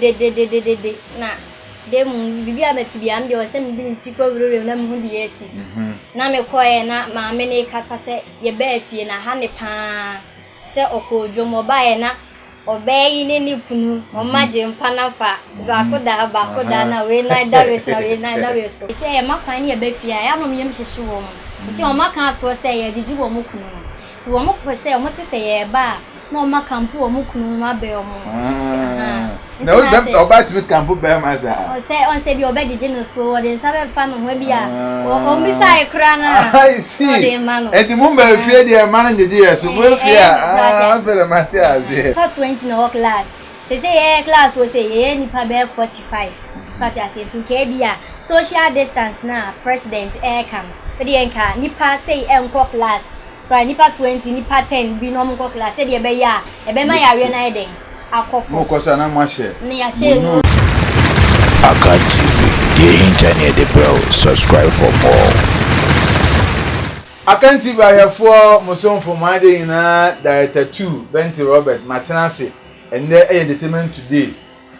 de na dem bibia metibi am de o se me bi nti ko wuro na me hu de esi na me koye na ma me ne kasa se ye ba afie na ha ne pa se okodwo mo ba ye na obeyi ne ni kunu o maje mpa na fa ba ko da na we na da we so se ye makwan ne ye ba fie ya no me yem hyehye wo mo se o maka ato se ye gigi wo mo kunu se wo mo ko se o mo te se ye ba na o maka mpo wo mo kunu ma be o mo na o dem about me campo be ma za on say bi obegije no so de sabe fa no ho bia o mi sai kra na I see e di mo be fie de ma na ngeje yeso mo fie ah fe le mate azie for 20 no class say class wo say ye ni pa be 45 so ti ase tin ke bia social distance na president come be de enka ni pa say enko class so ni pa 20 ni pa 10 bi no mo class say de be ya e be ma ya we na eden mo ko sana ma share ni ya share no Akan TV, the internet the bro. Subscribe for more. Akan TV ayefo muson for my day na director 2 Benty Robert Matenase and there entertainment today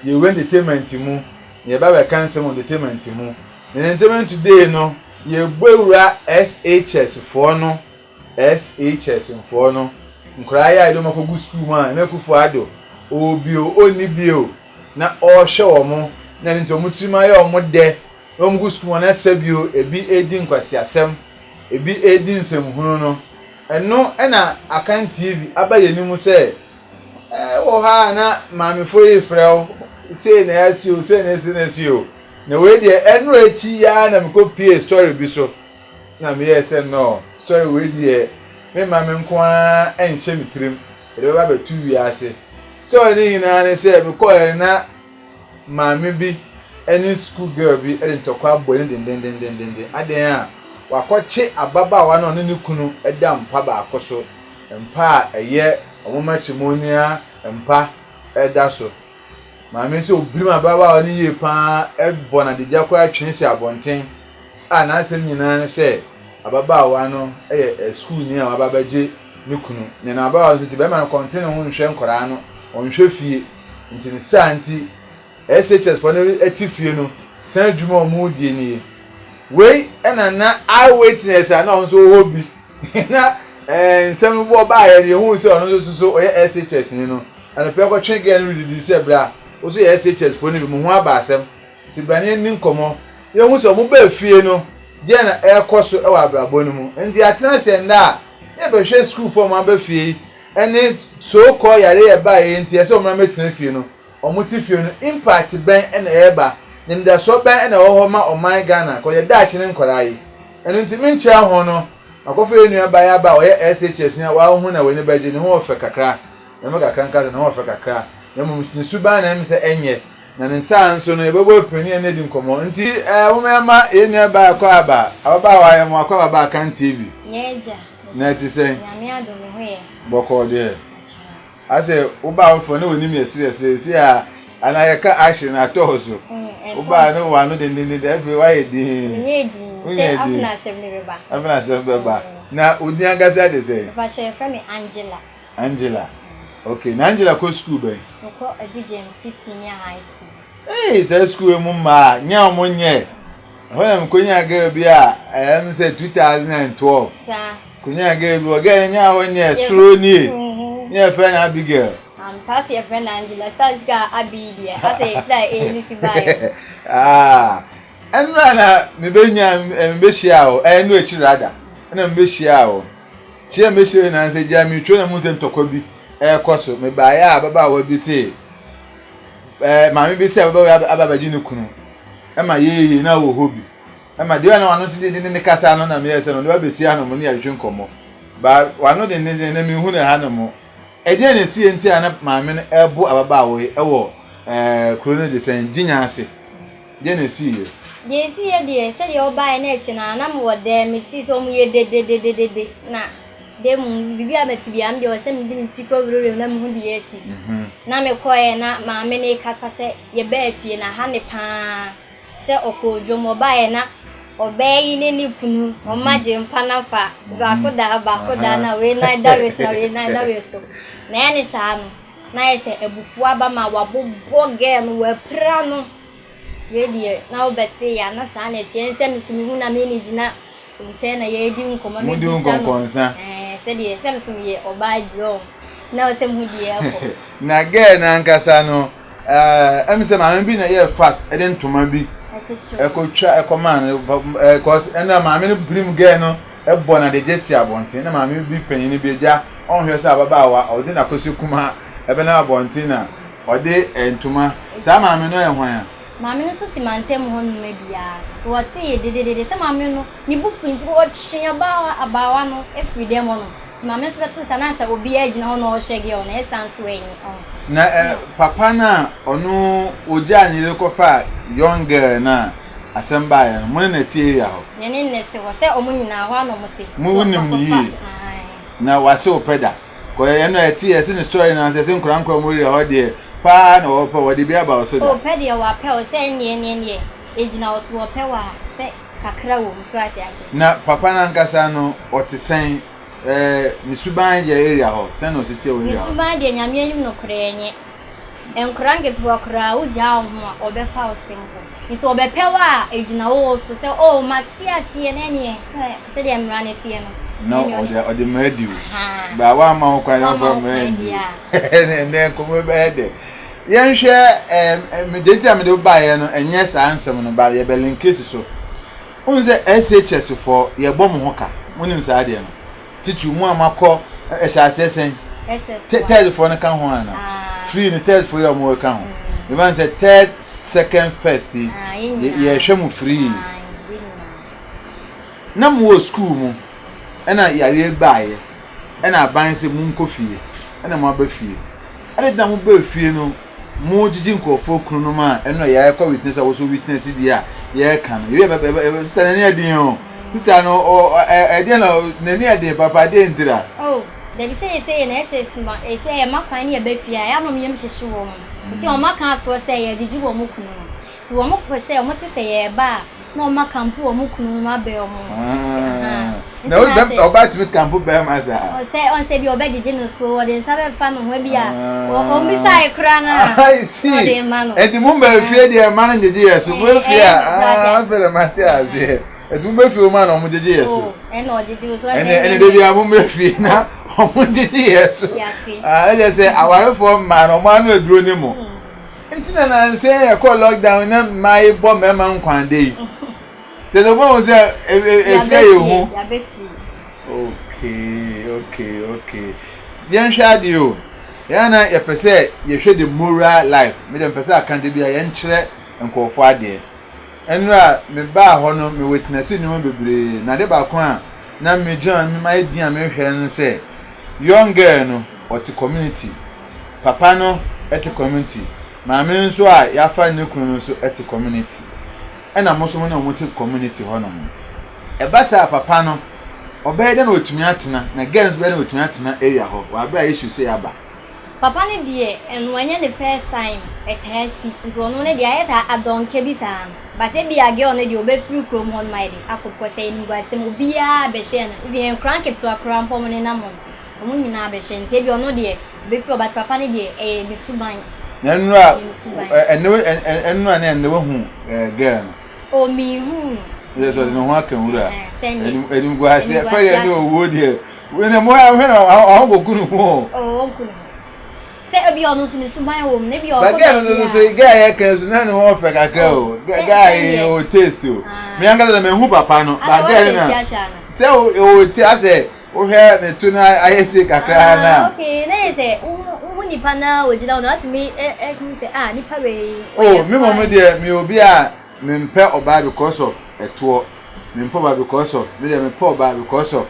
you win entertainment mu ye ba be cancel entertainment mu entertainment today no ye gbewura SHS for no nkra ya ido makogu school ma na kufu ado obio onibio na o hwe omo na nto mutima ya omo de omgu school na sabio ebi edi nkwasi asem ebi edi nsemhunu no eno na Akan TV abaye nimu se wo ha na mamefo yefrɛw se na yasi o se na esi o na we de eno echi ya na mekopie story bi so na me yese no story we de me mame nko a enhye mitrim ede ba betu wi ase story ni na ne se me ko na mame bi any school girl bi ede ntokwa abo ni den aden a wakoche ababawa na ne kunu eda mpa ba akoso mpa eye omomatimonia mpa eda so mame se obirim ababawa ni ye pa ebo na de jakwa atwense abonten a na asem nyina ne se ababawa no school ni a wababaje ne kunu ne na ababawa so ti be ma kontene ho nhwe nkora no onhwe fie nti ne santi SHS for no etifie no san dwuma omu die ni we na eyewitness na onso hobi na nsem bo ba ya ne hu se ono so oye SHS ni no ana pe ko twen gen read se bra o so SHS for no bi mu ho aba asem ti bane ni nkomo ye hu se omu ba fie no die na ekoso e wa abrabo no mu ndi atena se nda ye be hwe school for ma ba fie ene so ko yare ye ba ye nti se omu na metena fie no omu ti fie no impact ben na ye ba nimda so ben na wo ma oman Ghana ko ye da chi ne nkora yi eno nti minche ho no akofo enua ba ya ba oye SHS nya wa hu na we ne baje ne ho ofe kakra na me kakra nka na ho ofe kakra na mu ni suba na mi se enye na ne nsa anso no ebebo pani na di nkomo nti wo ma enua ba akọ aba ababa wa ya mo akọ aba Akan TV nyeja na ti se nyame adome ho ye boko de ase wo ba wo fo na woni mi serious si a anayeka action na tozo uba no wa no de every why di afna sebeba na odi agasa de say papa che from Angela okay na Angela ko school be ko DJ senior high school say school mu ma nya mo nye hoya m konya ga bi a say 2012 sa konya ga bi o ga nya ho nye suro ni nya fa na Abigail pass your friend Angela stars ga abidia ase say ni si bae enra na me benya me hia o enu echirada na me hia o chia me hia na nse ja mi twa na mu ntokwa bi koso me ba ya baba wa bi se ma me bi se baba ababaji ne kunu ma ye na wo hobi ma de na wano se de ne kasa no na me yese no ba be sia no mo ne ahwe nkomo ba wano de ne mi hu na ha no mo ede na sie nti ana maame no ebo ababa wo ewo krone de sen ginya ase de na sie de se de obai na eti na mo de meti so mu ye de na de mu bibia meti bia mde o se mde nti ko wuro na mu hu de esi na me koye na maame ne kasa se ye ba afie na ha ne pa se okodwo mo bae na obeyi ne ni kunu o maje mpa na fa ba ko da na we na da we so na ya ni sa no na yese ebufu aba ma wabobbo girl no wapra no ye na obeti ya na sa na tie nse misumi hu na me ni gina nche na ye di nkoma me di nkonsa se die se misumi ye oba dro na o se mu die ko na girl na nkasa no emise ma bi na ye fast e de ntoma bi ekotwa ekoman cause ena ma me no brim girl no ebo na de jesi abonten na ma me bi panyin ni bi eja onhwe se ababa wa odi na kosi kuma ebe na abonten na odi entoma sa ma me no e hwan a Mami no so ti mantem ho no bia. Wo ti ye dedede se mami no ni bufu nti wo twe abawa no every day mo no. Ti mami so beto sa na sa obi agina ho no o hwege o na essence we ni. Na papa na ono oja ni rekofa young girl na asemba ya mo na ti area ho. Ne ne neti wo se omo nyina ho ano mo ti. Mo wonim ni yi. Na wase opeda. Ko ye no eti ye se ni story na se nkura mo area ho de pa na wo pa wo de bia ba so da. O pe de wa pe o se nie ejina wo so wo pe wa se kakra wo so ati ase. Na papa na nkasa no otisen misuban je area ho se no se tie wo area. Misuban de nyame anim no kra enye. Enkra ngetu akra wo ja ho a obefa o simple. Nti obepe wa ejina wo so se o matia sie na nie se de mra ne tie no. No, or the medium. But one more quite over me. And then come over there. Young share me data me do buy and yes, answer about your belling cases so. On the SHS for your bomb hocker, when you said, teach you more call as I say, telephone account one. Free the third for your more account. The one said third, second, first, you're shamu free. No more school. Ena yare baaye ena ban se mu nkofie ena mo abafie ade da mo bafie no mo jiji nkofo kunu no ma eno ya ekwa witness awo so witness bi a ye ka no ye sister na adin o sister no ede na ni adin papa de ntira oh dem say na ss ma say e makwan ne bafie a ya no yem hyehye wo mo ti o maka so say ye jiji wo mo kunu no ti wo mo ko say o mo ti say ye ba na o maka mpu wo mo kunu ma be o mo na o dem oba to camp be ma za on say bi oba gije no so de nsabe fa no ho bia o mi sai kra na I see e di mo be fie de ma na gije yeso mo fie a fe le Matias e di mo be fie o ma na o mo gije yeso e no gije so ene de bia mo be fie na o mo gije yeso e je say aware for ma no ma no eduro ni mo ntina na nse e ko lockdown na mai bo me ma nkwan de there's a one say if you okay bien shadi o ya na ye pese ye hwe the moral life me dem pese akante bia ye nkyere nkofo ade enra me ba ho no me witness ni mo bebre na de ba ko a na me John me mai dia me hwe no say young girl no oti community papa no eti community ma me nso a ya fa ne kunu nso eti community ena moso na omote community hono e basa papa no obey de na otumi atena na girls be na otumi atena area ho wa bra issue say aba papa ne de enwanye ne first time etasi nzo no ne de ayeta adonke bi san but e bi age on de obe free chrome hon my de akokọ say ni gwa sem obia be she na bi en cranket so akra mpom ne na mo omo nyina be she nte bi ono de be free but papa ne de bi suban na nura enura na enwe hu girl o mi hu yes o no ha kan wura edim go ase fa ye no wo de we na mo ya we na a go kunu ho o kunu se obi onu sini suban wo ne bi o ba girl no so guy ya kan so na no ho fe kakra o guy o taste o me anga na me hu papa no ba girl na se o ti ase o he ne tu na ayese kakra na okay na se nipa na wojina no atimi say nipa we oh me mom de me obi a me mpe oba because of eto me mpe oba because of me mpe oba because of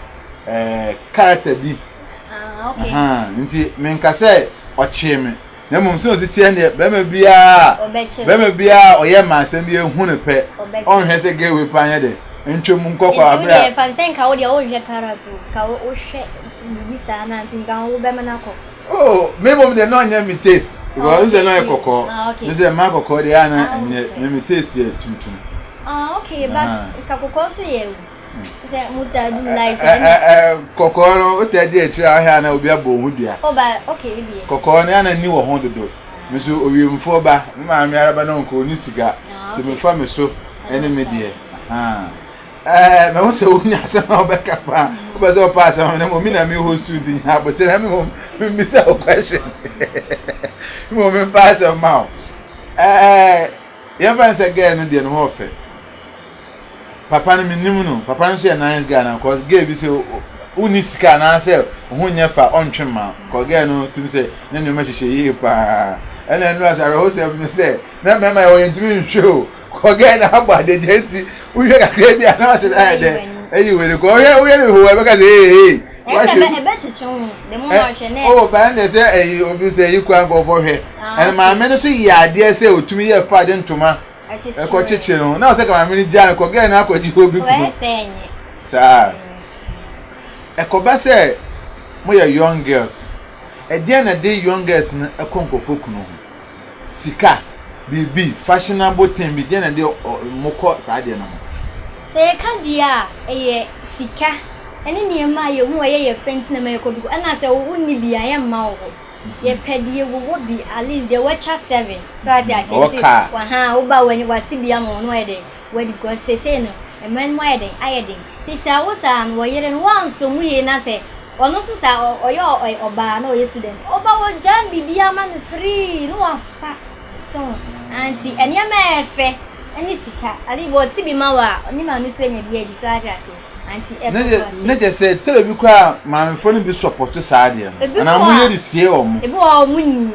character bi okay nti me nkase oche me na mom se osi tie ne be me bia oye ma asem bi ehu ne pe on hwe se ge we panya de ntwem nkokọ abra e fan sen ka wo de o hwe character ka wo hwe bi sa na ntinga wo be manako oh me mom de no nya me taste because say no ekoko me say ma kokko de ana me taste ye tuntum okay but kakoko so ye Say muta do like kokoro o te de echi ahia na obi abo hudua oba okay bi kokoro na na ni wo ho dodo me so owiemfo ba me ma me araba na nko ni siga ti me fa me so ene me de me wo se unya asema obeka pa oba se opa asema na mo mi na me host tu din ha but na me me say questions mo me pass am out you fancy again no de no ho fe papa no minim no papa no so ya nice guy na cause gay bi say uni sika na say ho nya fa ontwe ma cause gay no tum say na nyoma hihye yi pa ena no asara ho say me say na me ma wo ntumi nhwe cause gay na agba de genti uhwe kakra bi na say da de eyi we ko we ne ho e be ka say hey ebe chichun de mo na hwe na oh ba na say eyi obi say yi kwa go for hwe ena ma me no so yi ade say otumi ye fa de ntoma eko chichi no na se ka ma mi jare ko ge na akwaji obi ku we senye sa eko ba se mo ya young girls e dia na de young girls na ekonkofo kunu ho sika bibi fashionable thing bi dia na de moko sa de na se ka dia eye sika ene ni ma ye hu ye fenti na me ko bi ana se wo ni bia ye ma wo ye pedie wo bi at least they watch 7 so at I think wa ha wo ba wani wati bia mo no ye de we go say no e man mo ye de aye de ti sa wo sa no ye re wan so mu ye na se ono sisa oyo oba na oye student oba wo jam bibia man free no afa so anti ene ma efe ene sika ali wo ti bi ma wa oni ma mi so enya bia di so atra se anti ne je say tele bi kwa ma me fo no bi support sa de na mu ye di sie o mu ebi wo mu ni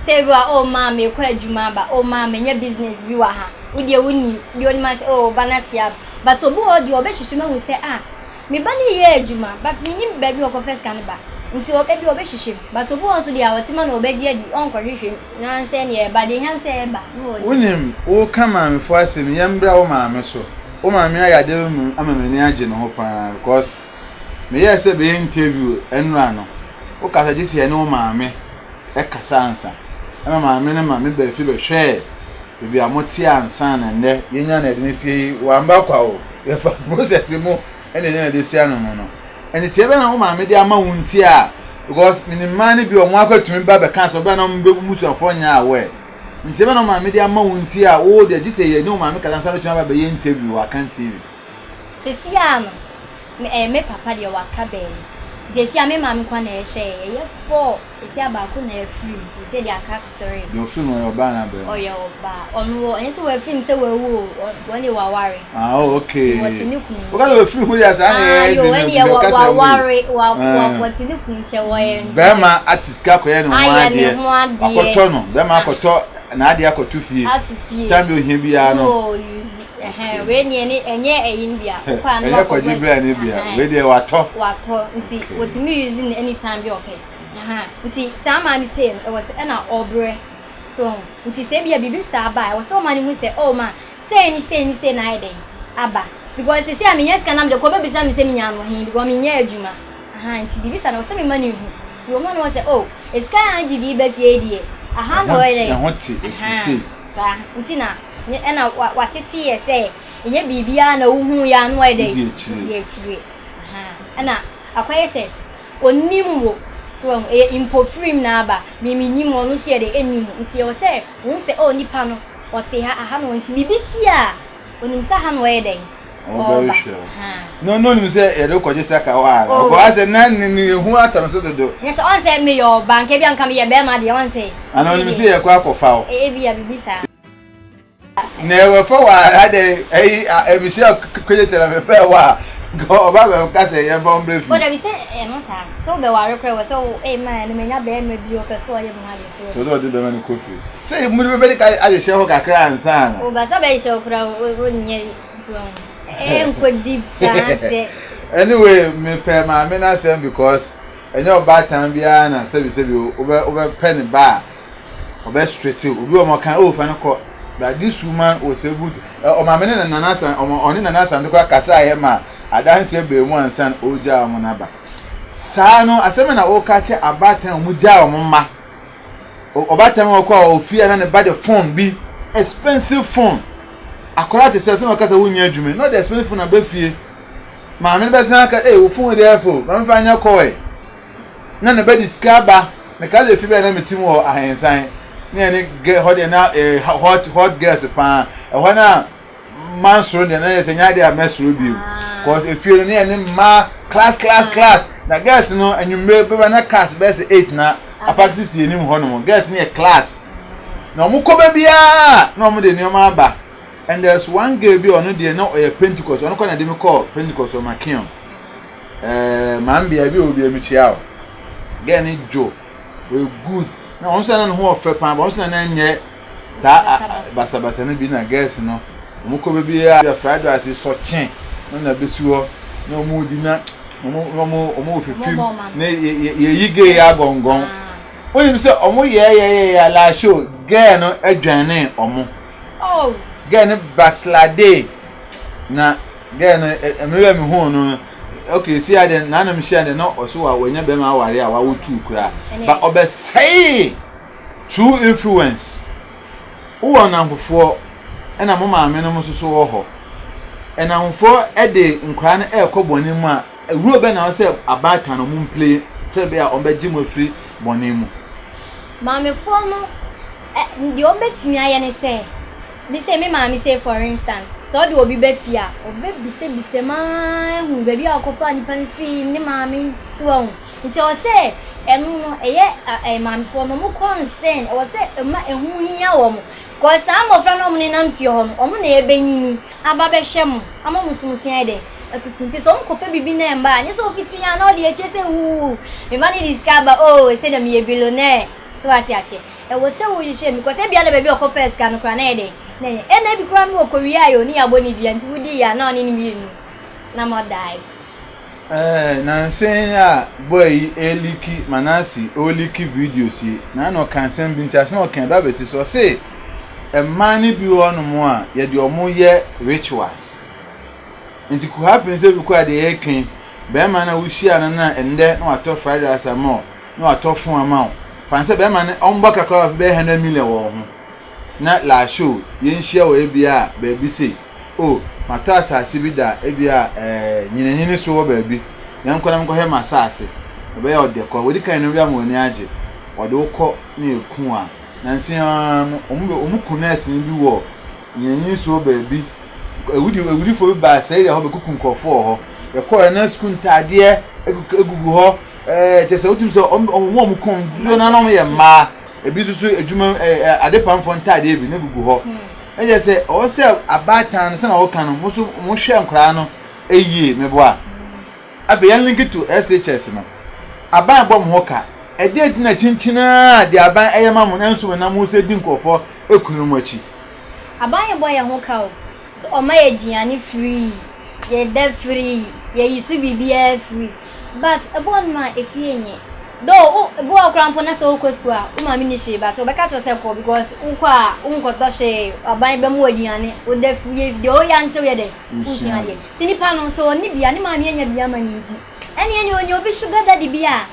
say bi o ma me kwa adwuma ba o ma me nya business bi wa ha wo de woni bi oni ma say o banatia but obu o de obehihye ma hu say me ba ni ye adwuma but me nim ba bi o ko first kan ba nti o ebi obehihye but obu o so de awotima na obeji adi on ko hwehwe na say ne ba de han say ba wonim o kama me fo asem yambra wo ma me so o ma me ayade mu amamani age no ho pa because me ye say be interview enra no o kasa ji se ne o ma me e kasa ansa ma me ne ma me ba fi be hwe bi amoti ansa na ne yenya na de si wa mba kwa o ye fa process mu ene ne de si anu no ene tie be na o ma me de ama wunti a because minimani bi o mo akwatumi ba be kansa be na mo be musuafo nya awe nti be na ma me de ama wunti a o de ji se ye ne o ma me kala nsa tuma ba be interview wa kan TV se si ano me papa de wa ka be de si ame ma me kwa na ye hye ye 4 esi abako na ye free se de aka 3 yo fi no yo ba na be o yo ba onu eni ti we film se we wo woni wa ware okay what ni kun o ka we free mu ya sa na ye yo eni wa ware wa what ni kun che wo ye be ma artist ka ko ye no wa de akoto no be ma akoto na ade akoto fie tambe ohia bia no we ni enye eyin bia kwa no wa ko jibra ni bia we de wato nti what me using anytime be okay nti sama mi say e was na obre so nti say bia bibi sa ba e was so mani mu say oh ma say ni na ide aba because say am yes kanam de ko be bisa mi say mi nya no hin because mi nya adwuma nti bibi sa na so mi mani hu ti o ma no say oh it's kind gidi be fie die no ide na hoti efisi sa nti na na watete ye say enye bibia na uhu ya no ide ye chire na akwaye say onimwo so impo film na aba me nim onu se de enim nti o se won se o nipa no o te ha no nti bibisi a onim sa ha no e den o ba no nim se e do koje saka wa o ase na ni hu atam so dodo net on se me yo bank e bi anka me ye be ma de on se ana onim se ye kwa akofa o e bi ya bibisa ne we fo wa ade e bi se koje tela me pe wa go ba be ka se ye bon bref o da bi se no sa so be wa rekre we so man me nya be ma bi o ka so ye mo ha so to do be ma ni kofi se mu be be ka a she ho kakra ansa na o ba sa be she okra o nye so enko deep sanse anyway me pe ma me na say because enyo ba tan bia na se bi o be pen ba o be straight obi o mo kan o fa no ko that this woman was able to o ma me na nanasa o ni nanasa ndo kwa kasa ye ma adanse be mu ansan oja mo na ba saa no aseme na o ka che abatan mu ja o mma obatan o ko ofia na ne ba the phone bi expensive phone akora te se o ka sa wonya adwume no the expensive phone na ba fie maame be san ka wo fun de afo ma mfa nya koi na ne be discover me ka le fi be na metim wo ahensan ne ne hot na hot girls pa ho na mansuro de na se nya de amesuro bi cause if you ne ma class na girls no anwumbe be na class be se 8 na apatisi si enim ho no girls ne class na omu ko be bia na omu de nioma aba. And there's one girl be on the no Pentecost. On can dem call Pentecost or Makion. Man be obi amichia. Get ni Joe. We good. Now on say na ho ofe pan, but on say na nye sa basa na bi na girls no. Omu ko be bia Friday as so chen. Na be suo. Na omu di na omu fifi. Na ye yige ya gongon. When you say omu ye la show girl no adwane omu. Oh. Gen backslide na gen emere me hu no okay see ade na na me share de no oso wa wanya be ma aware a wa wotu kura but obesay true influence wo na nkofo na mo maame no so wo ho na nkofo e de nkra na e ko boni mu a ewuro be na say abata no mu play say be a on be gym free boni mu maame fo no di on betimi aye ne say me say me mama say for instance so the obi be fia obi bise ma hu baby akofa ni pan fi ni mama so hu nti o say enu no eye mama for no mo concern o say ma ehu hia wo mo cause am of no mo ni nam fi ho no mo na ebenyini aba be hwe mo ama musimusi ade atutu nti so mo kofa bibi na emba anya so fiti ya na o de eche say hu me mani discover oh say dem ye billionaire so ati ase e wo say wo yishe because e bia na baby okofa eska no kra na ede na bi kura no okowi ayo ni aboni bia nti wudi ya na oni ni mienu na mo dai na nsen a boy eliki manasi oliki videos yi na no kansen bi ntia se no kan ba beti so say e mani bi wonu mo a ye de omo ye rituals nti ku happen say bi kwa de ekin be ma na wuhia na ende na wato Friday asamo na wato fun amount fanse be ma na omba kakra be 100 million wo ho na la show yenhia wo ebia baby say oh mata asase bi da ebia nyinanyini so wo baby yankona mko he masase obe ya odeko wodi kan no bia mo ni age ode ukọ na eku a na nsi omuku na esi bi wo nyinanyini so baby ewudi fo ba say ya ho be kuku nkofo ho ekọ na school ntade egugu ho tese otum so omo kon duro na no ye ma ebi susu ejuma adepamfo ntade ebi na gugu ho eje se o se abatan se na wo kan no mo hwe nkra no eyie meboa abe yan link to SHS no aban bom ho ka ede dina chinchina de aban eyema mo na nso na mo se di nkofo ekunu mo achi aban ye boy ho ka o ma ye duane free ye de free ye yisu bibia free but abon ma efienye though bo akrampo na so ko school o ma mi ni she but o be ka to se ko because unko to she aban be mo aduane o de free de o ya nte we de usianye tini pa no so ni bia ni ma mi anya bia ma ni nti ene onye obi sugar daddy bia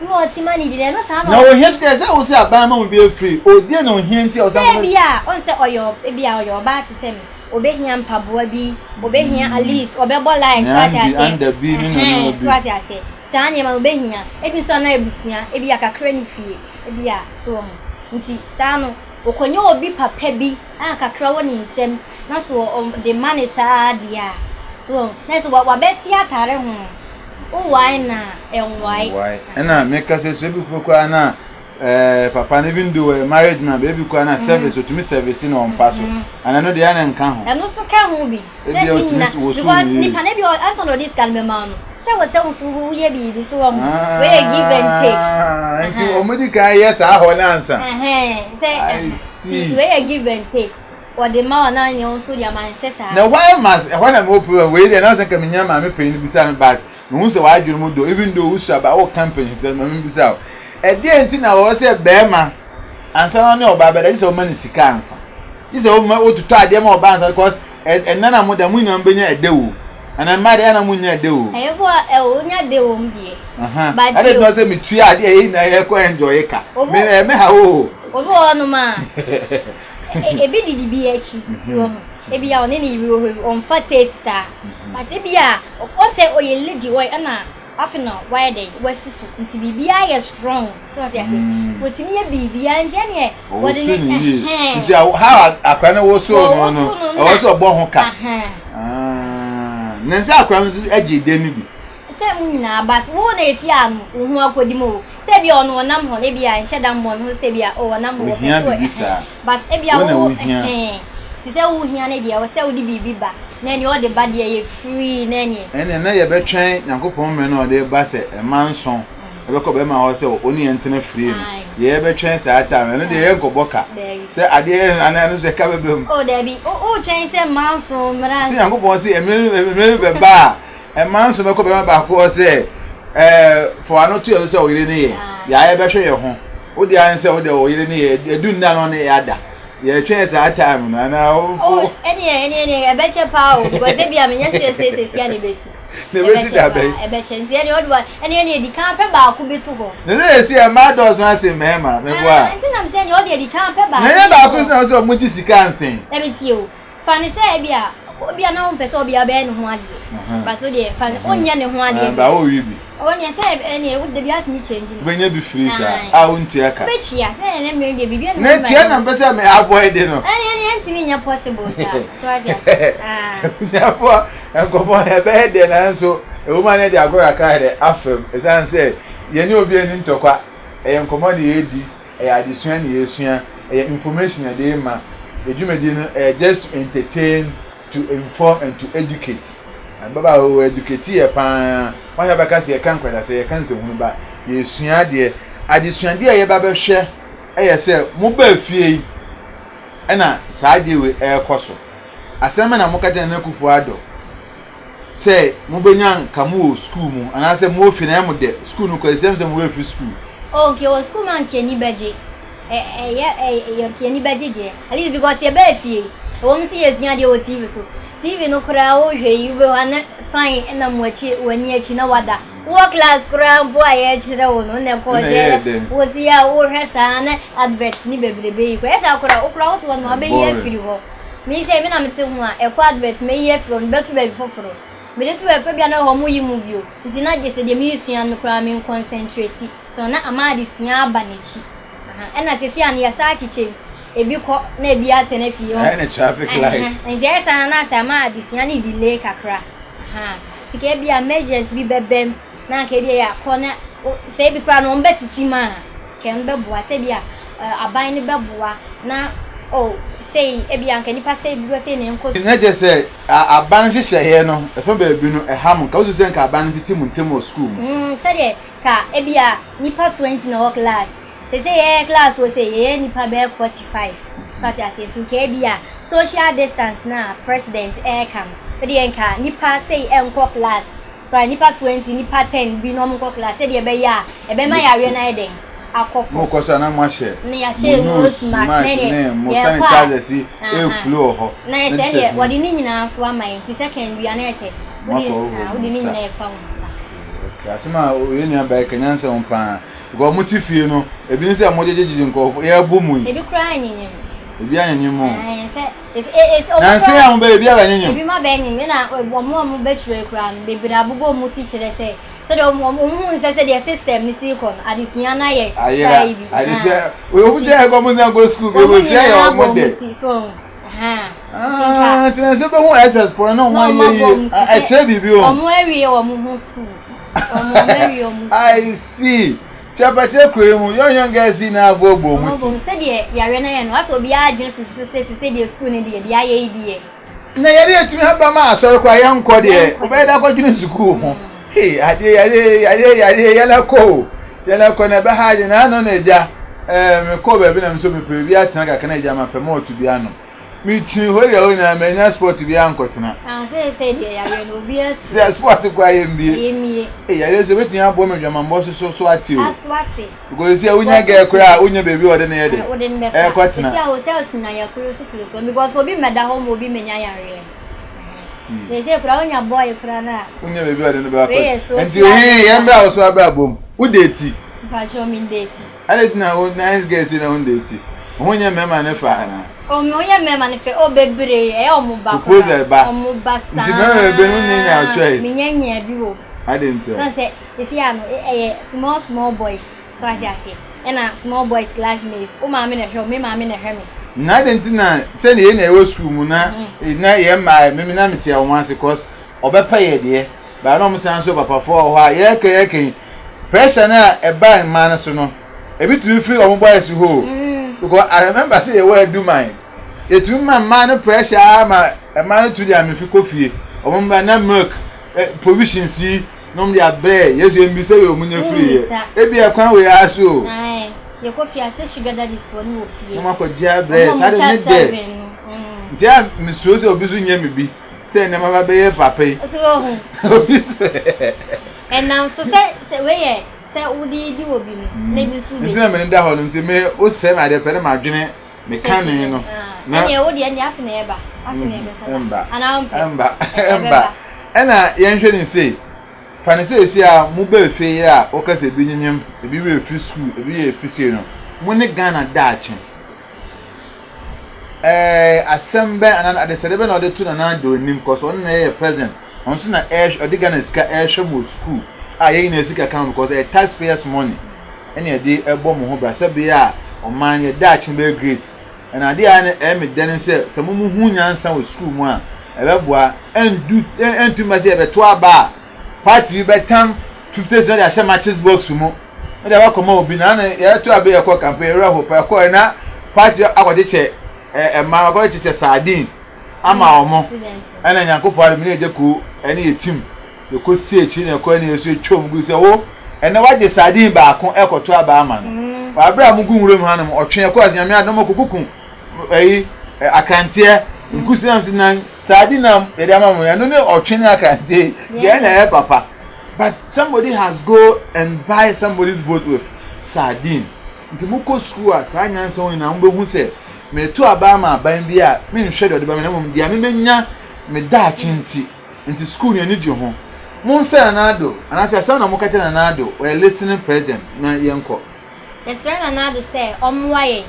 no ti ma ni de no sa na o hie se o se aban ma mo be free o de na o hie nti o sa mo bia on se oyo bia oyo ba ti se mi obehia mpaboa bi obehia at least obebo like so ati ase so ati ase sanye ma obehia ebi so na ebusia ebi akakra ni fie ebi a so mo nti sa no okonye obi papa bi akakra woni nsem na so the man is dia so na so wa beti atare ho o why na why na make us so bi kwa na papa ne bin do marriage man baby kwa na service to me service no on pass and I know the an nka ho eno so ka ho bi because ni pa ne bi answer no this can be man say we say so ye bi so we give and take until omudi ka yes a ho na answer say I see we give and take or the man na nyo so dia man say sa now why must when I'm open we dey na say ka minya ma me pay ni bisa me back no say why adwunu mo do even though we say about all company say ma me bisa edi enti na wo se bema ansa na oba beda ise o mani sika ansa ise o ma otutu ade ma oba ansa because enana mo da mu nya mbenya edewo ana ma de na mu nya edewo ayebo o nya dewo mbie but ade no se mi tua ade e na e ko enjoy ka me ha o obo no ma ebi di bi echi wo ebi ya one ni wi on fa taster but ebi ya o say oye lady boy na afina why dey wasisu nti bibia ye strong so ya so timi ye bibia nti ne wo de ne nti how akra na wo so no wo so bo ho ka nansa akra nso agi de ni bi se munna but wo na efi am hu akodi mo se bia ono nam ho ne bia nhye dam mo no se bia o nam ho so but e bia wo ti se wo hia ne dia wo se wo di bibi ba na ni o de ba dia ye free na ni ene na ye betwen Nyankopon me no de ba se e manson e be ko be ma ho se oni entene free ye betwen sa ata me no de ye nkoboka se ade ana no se ka be bem o de bi o twen se manson mra se Nyankopon se me be ba e manson be ko be ma ba ko se for anoto ye se o yire ne ye ya ye be hwe ye ho o de an se o de o yire ne ye edun na no ne ya da ye twen sa time na o eni e be che pa o because e bia me nya se sia ne besi ne besi da be e be che ntia ne odwa eni di kan pe ba ku bitu ho ne se e ma dos na se mehema me bua nti na me se ne odi di kan pe ba ne ba ku se so mu ti sika nsen e be ti o fa ne se e bia na on pese obi abe ne ho ade but so de fa onya ne ho ade ba o wi bi onya se eni wo de bia ti mi change be nya bi free sa a unti aka be chia se ne me de bibia ne tia na pese me avoid no eni enti mi nya possible sa so ade se afo enkopo e be de na nso e woman ne de agora ka de afem e san se ye ni obi ani ntokwa e enkomo de edi e adesua ne yesua e information e de ma edumedi no just to entertain, to inform and to educate. And baba who educate ye pa why have ka se kan kwada se kan se hunu ba ye sua de adesua de ye ba be hwe e se mo ba fie e na saa de we e koso asema na mo ka na kufu ado se mo benyan kamu school mu ana se mo fi na mo de school no ko se mo we fi school okay o school man ke ni beje ye ke ni beje de at least because ye ba fie o mo si ye sua de o TV so TV no kura o hwe yi we wan fine na mo chi wani achi na wada wo class kura bo aye chire wo no ne ko je wo ti ya wo hwesa na advert ni bebrebe ko esa kura o kura wo to no abe ye firi ho mi se mi na mete ho a e ko advert me ye from betu be foforo me de to e fa bia na ho mo yi movie o nti na je se de mi sua no kura mi concentrate so na ama de sua aba na chi na se sia na ya sa chiche ebi ko na ebi atene fi ho na traffic light nti esa na sa ama de sua ni delay kakra tike bia measures bi bebem na ke bia ya ko na se bi kura no mbetiti ma ke mbeboa se bia aban ni beboa na say ebia nka nipa say bi say ne nko na je say aban hihye he no e fa ba bi no e ham ka usu say nka aban titi mu ntemo school say de ka ebia nipa 20 na class say class o say nipa be 45 so ati ase nke ebia social distance na president come edi enka nipa say enko class so nipa 20 nipa 10 bi no enko class say de be ya e be ma ya we na eden akofo mo ko sa na mo hye ne ya hye no smart ne mo sanitizer si e flow ho na e say de wodi ni nyina so amai ti second bia na ete wodi ni nyina e fa wonsa asema we ni aba kanyanse on pa go mutifie no ebi ni say mo jejeje nko ya bu mu ebi kra nyenye ebi anyenye mo say it's over na say am ba ebi abanyenye ebi ma ba nyenye na mo be chire kra no bebre abugo mu ti chire say so the mu say the system ni si kon adisua na ye sai bi adisua we obu je go mu say go school be we fear your mo de so tinase be hu SS for no one ye e che bibi o omo ewie o mu hu school omo ewie o mu I see chapache kwemu yon guys na agbogbo mu ti say the yare na ye no aso bi adwen 56 say the school ni de aye die na yare etumi haba ma asori kwa ya nko de obeda kwa dwene school ho hey ade yala ko na be haje na no na eja me ko be na mso pepe bi atena ka kana eja ma pe mo to bi ano mi chi hori o na menya sport bi ankotena say the yare no bi asu the sport kwa yemie yemie yare se betu ya bo me dwama mbo so ati o aswati because see unya ga kura unya bebi o de na ye de kwatena see hotels na ya kuro so because obi meda home obi menya yare they say kura unya boy kura na unya bebi o de na ba ko nti ye mbra o so aba bom u date pa show me date ale tina o nice girls na on date unya mema na fa na Omo ye me manife obebre e omo ba. Proposal ba. Omo ba sa. Nti me be no nya choice. Me nya bi wo. I didn't. No say isi ano small boys. So I say. And small boys classmates. O ma me na hwe, me ma me na hwe me. Na didn't na say na na e school mu na ye ma me na metia wo anse cause obepa ye de. Ba no mo san so papa for ho a ye kan pressure na e ba man so no. E bi to free omo boys ho. Because I remember say you were do mine. It will man pressure ma a man to the amefi kofie. Omo na milk provision see no me abre yes you be say we omunya free. E bi akwan we aso. Ai, ye kofie ase sugar daddy for no ofie. Mama ko gia abre sa de ne de. Ntia misro se obi so nya me bi. Say na mama be ye papa yi. So ho. Obi so. And now so say we say udi di obi no na bi su be. Ntia me nda ho no nti me o se ma de pere ma dwene me kan ne no. Na ye odi anya afi na eba. Afi na eba. Emba. Ana Emba. Ena yen hwe ni say fane say si a mu ba fe ya o ka se bi nyem e bi we fi school e bi ye fi se no mu ne Ghana daache asembe anan adeserebe na odetu na na do nim cause on na ye present on so na odi Ghana sika hwe mo school a ye na sika kan because a taxpayers money ene e dey ebo mo ho ba se be a o man ye daache be great and ade a na me den se mu hu nyansa wo school mu a ebeboa entu ma se ebeto aba party betam 50 dey say matches box mu e dey wa koma obi na ye to aba ye ko campaign era hope ko na party akwaje che ma akwaje che sardine ama omo ena nyankopɔ ade me ne je ko ene ye team ye ko si echi ne ko ene ye so twom gu se wo ene waje sardine ba ko ekoto aba ama no wa bra mu gu nwure mu hanum otwe ko asnyame adom ko kukun akrantie nkusiam sinan sardine ye dey ama mu no ne otwe ne akrante ye na papa. But somebody has go and buy somebody's boat with sardine. Nti muko school as anya nso na mbe hu se me to abama ban bia me nhwe de ba me na mum dia me menya me da chinti. Nti school ne ji ho. Mun se Nanado, anase asa na mukate Nanado, we listening president na yenko. Yes, Nanado say omwaye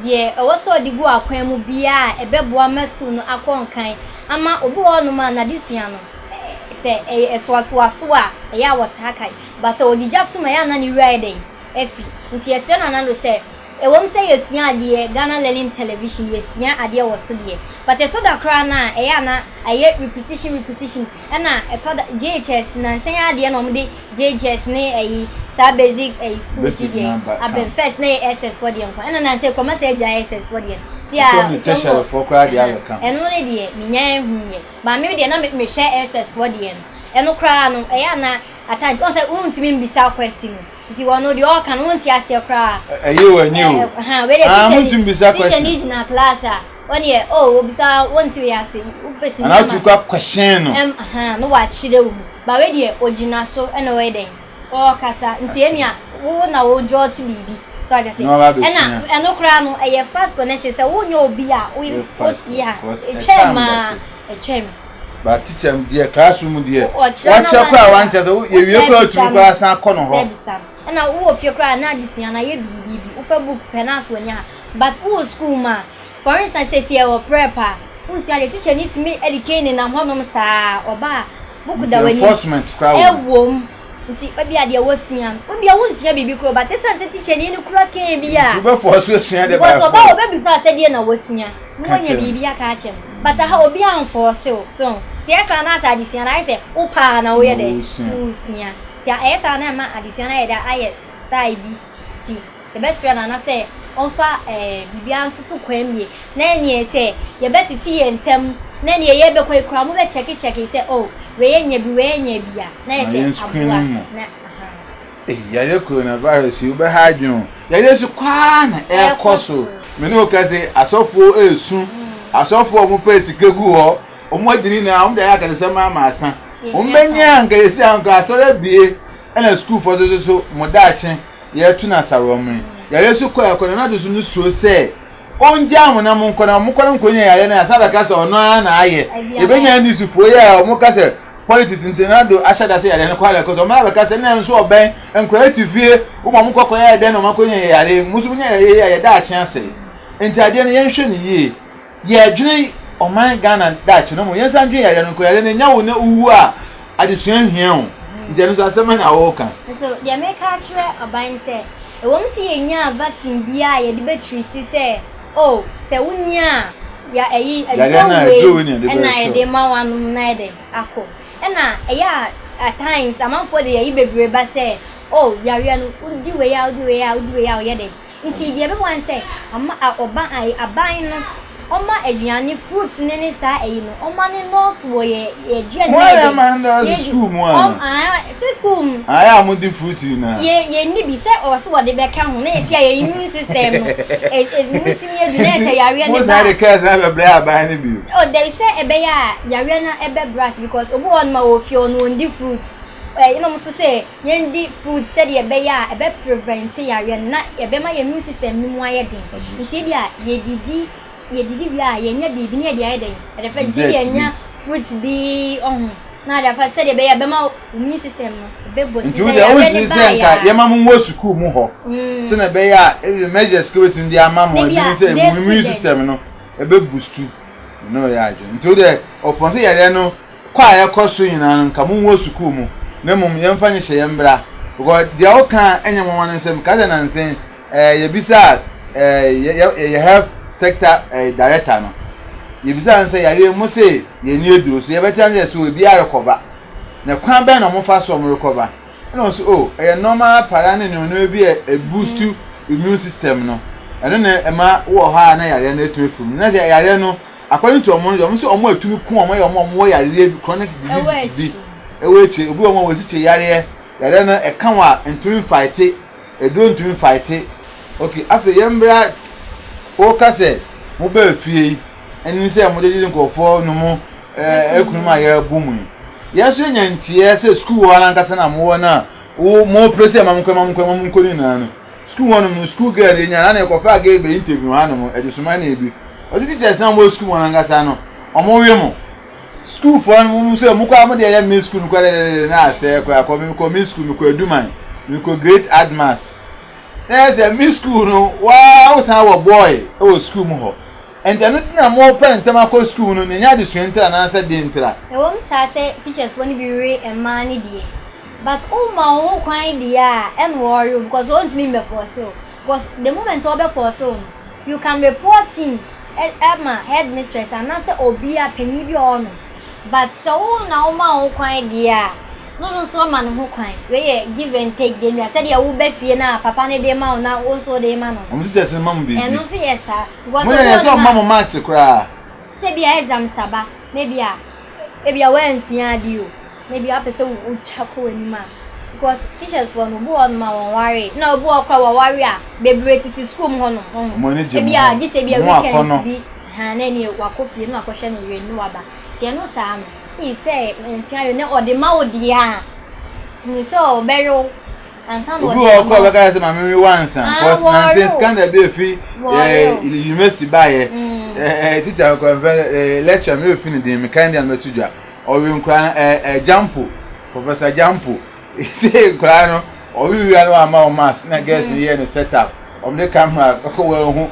de owo di go akwan mu bia ebeboa ma school no akonkan ama obi wo no ma na disua no say etwatwaso a ya watakai but say odija tuma ya na ni ride efi nti yesua Nanado say ewom say yesua ade Ghana Learning Television yesua ade wo so de but eto da kra na ya na aye repetition na eto da JHS na say ade na omde JHS ne ayi sa basic school cd aben first na SS for de nko na say come say SS for de tia so for kra de alaka eno ne de minya ehunye ba me de na me share SS for de eno kra no ya na at times on say untimi mbisa question nti wono de o kan unti ase kra aye wanyu we de teacher mbisa question teacher ni na class a one ye obisa unti ase ubeti na to kwa question no no wa chire wo ba we de ogina so eno we den o kasa nti enia wo na wo jot bibi so I say ena eno kra no eye fast connection say wo nya obi a wo ya e ba teacher dey classroom dey watch kwa wan tell say ye wie kwa tu kwa san kɔ no ho ena wo fie kra na adusua na ye bibi wo fa book penance wonya but wo school ma for instance say ye wo prepper wo sua the teacher need me educate na honom saa oba book da wani enforcement crowd ewom nti obi ade wo sua obi a wo sua bibi kro but say teacher ni kro kan bi a wo be force sua de ba so ba obi bi so atade na wo sua wonya bibi aka achem but ha obi an force so tiesa na sa addition na say upa na wo ye de usia tia esa na ma addition na ye da aye style bi ti the best friend na say onfa bibia ntutu kwamie na enie say ye betiti ye ntem na enie ye be kwekura mo be check say oh we enya bia na ye say abua na yare coronavirus you be hadwon yare su kwa na ekoso me no ka say asofo esu asofo mo pa sikegu ho omo adini na am da ya ka se ma asa ombenya nka yesi anka asore bie na school for so modache ye tu na saromi yare su kwa ekona na dusu nu so se onja mo na mo nkona mo kona nkonya yare na asa ba ka se ono na aye ebenya ndi sufo ye mo ka se politics internado ashada se yare na kwa le ko so ma ba ka se na nso oben enkora tivie wo mo kokoya yare na mo konya yare musu nya yare ya da ache ase enti ade na ye hwe ni ye ye dwene oman Ghana dachi no mo yensa dwene yare no ko yare ne nya wo na uwu a adesuan hia ho nje no so asema na wo kan so the America chere oban say e wom si yenya vaccine bia ye de be treat say oh se wunya ya eyi na e de ma wanum na de akọ na eya at times amanfo de ye bebre ba say oh yare no udi we ya ye de nti de be wan say ama oban ai aban no Oma eduane fruits nene sa eyi no oma ne nurse wo ye eduane mo man no school mo school aya mo di fruit na ye ni bi se o se wo de be ka ho na e tia ye immune system no e si ye eduane se yare ne ba mo say the case na be bra ba ni bi oh there say e be ya yare na e be brat because obo on ma wo fi on di fruits you know must say yen di fruit said ye be ya e be prevent yare na e be ma ye immune system ni mo aye din nti bia ye didi bia ye nya bibi ne dia eden e da fa di ye nya fruit bi na da fa se de be ya be ma immune system no be bo nti we dey always say nka ye ma mo school mu ho se na be ya measures ko wetu ndi ama mo bi say immune system no e be boost no ya ajo nti we dey opon se yare no kwa ye koso nyina nka mo school mu na mum ye mfa nyehye ye mbra because dia o kan enya mo wan nsem kaza na nsen ye bisa ye have sector director no ye bisa nse yare mo se ye ni eduro so ye betan ye so obi arekoba na kwan ben na mo fa so mo rekoba na so normal parane no bi a boost immune system no eno na ema wo ha na yare na etufum na yare no according to omo so omo atumi ku omo ye omo yare chronic diseases bi ewechi obi omo wesi che yare na e kan wa ntumi fight eduro ntumi fight okay afi yembra o kase mo ba fie eni se mo de nkofo no mo ekunuma ya bumu yeso nyantie se school wala nkasa na mo na wo mo prese mamko ni na no school wonu no school girl nya na ekofa ga ebe interview ha no mo edusuma na ebi o ti teacher san mo school wala nkasa no omo we mo school for mo se mo kwa mo de ya me school kwa na ase kwa ko me school ko eduman ko great admas there's a miss school no wow san wa boy o school mo ho and na mo parent ma ko school no nya de suentra na asa de ntra e won sa say teachers woni bi re e man die but o ma o kwan dia and worry because won't me for so because the moment o be for so you can report him Emma headmistress and na say obi a panyi bi on but so na o ma o kwan dia no so man ho kwan we give and take dem ya said ya wo be fie na papa ne dem ma na wo so dem ma no o teachers mam bi no so yes sir because mo na so mam max kra se bia exam saba ne bia e bia wan sua adi o ne bia pese wo chako anima because teachers for no bo on ma won worry na obo okra wo worry a bebre titi school mo no e bia ji se bia weekend bi ha na ni wakofie no akohwe ne yere ni waba tie no sa no he say mensia ne ode ma odia ni so bero and some of you ko be ka say ma me once because nansen scandal be fi university buy teacher ko lecture me fi ni de me kind and metudwa o wi nkra jampo professor jampo say nkra no o wi anu ama o mass na guess here the setup o me camera ko we hu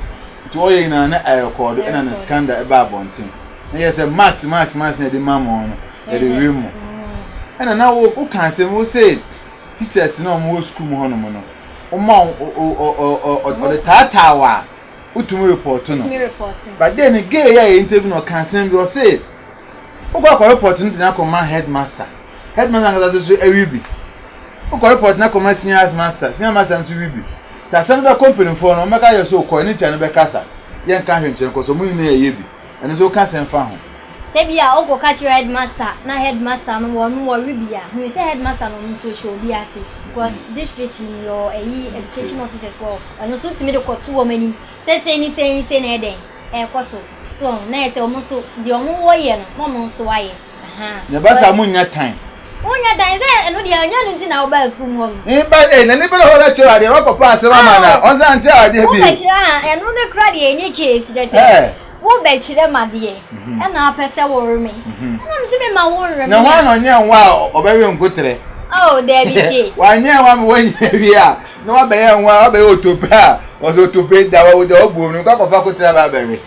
to o yin na record na scandal e ba bontin na yes max na de mama no e de wim na wo kan say mo say teachers na mo school mo hono mo no o ma o de tatawa utum report no but then gay ya interview no kan say we say o go report no na come headmaster nga so e wi bi o go report na come senior master so wi bi ta some the company for no make your so ko ni cha no be kasa ye nka hwenche ko so mu ni ye bi ene so ka sem fa ho se bia o go catch headmaster na headmaster no won worry bia we say headmaster no so show bia say because district in your education officers for and so to me the court wo mani say na eden e ko so na say o so de o wo ye no mo so waye ya ba sa munya time onya dan say no de anya nti na wo ba school mo ni ba na ni ba ho na che ade ro papa ase mama na o san che ade bi o ba chira e no ne kra de enye case de wo be chire made e na apese wo reme na mse me ma wo reme na ho no nya nwa obewe nkotere oh there be say wa nya wa mo nya bi a na wa be ye nwa wa be otope a o so otope da wa wo de obu ni ko fa ko tira ba bere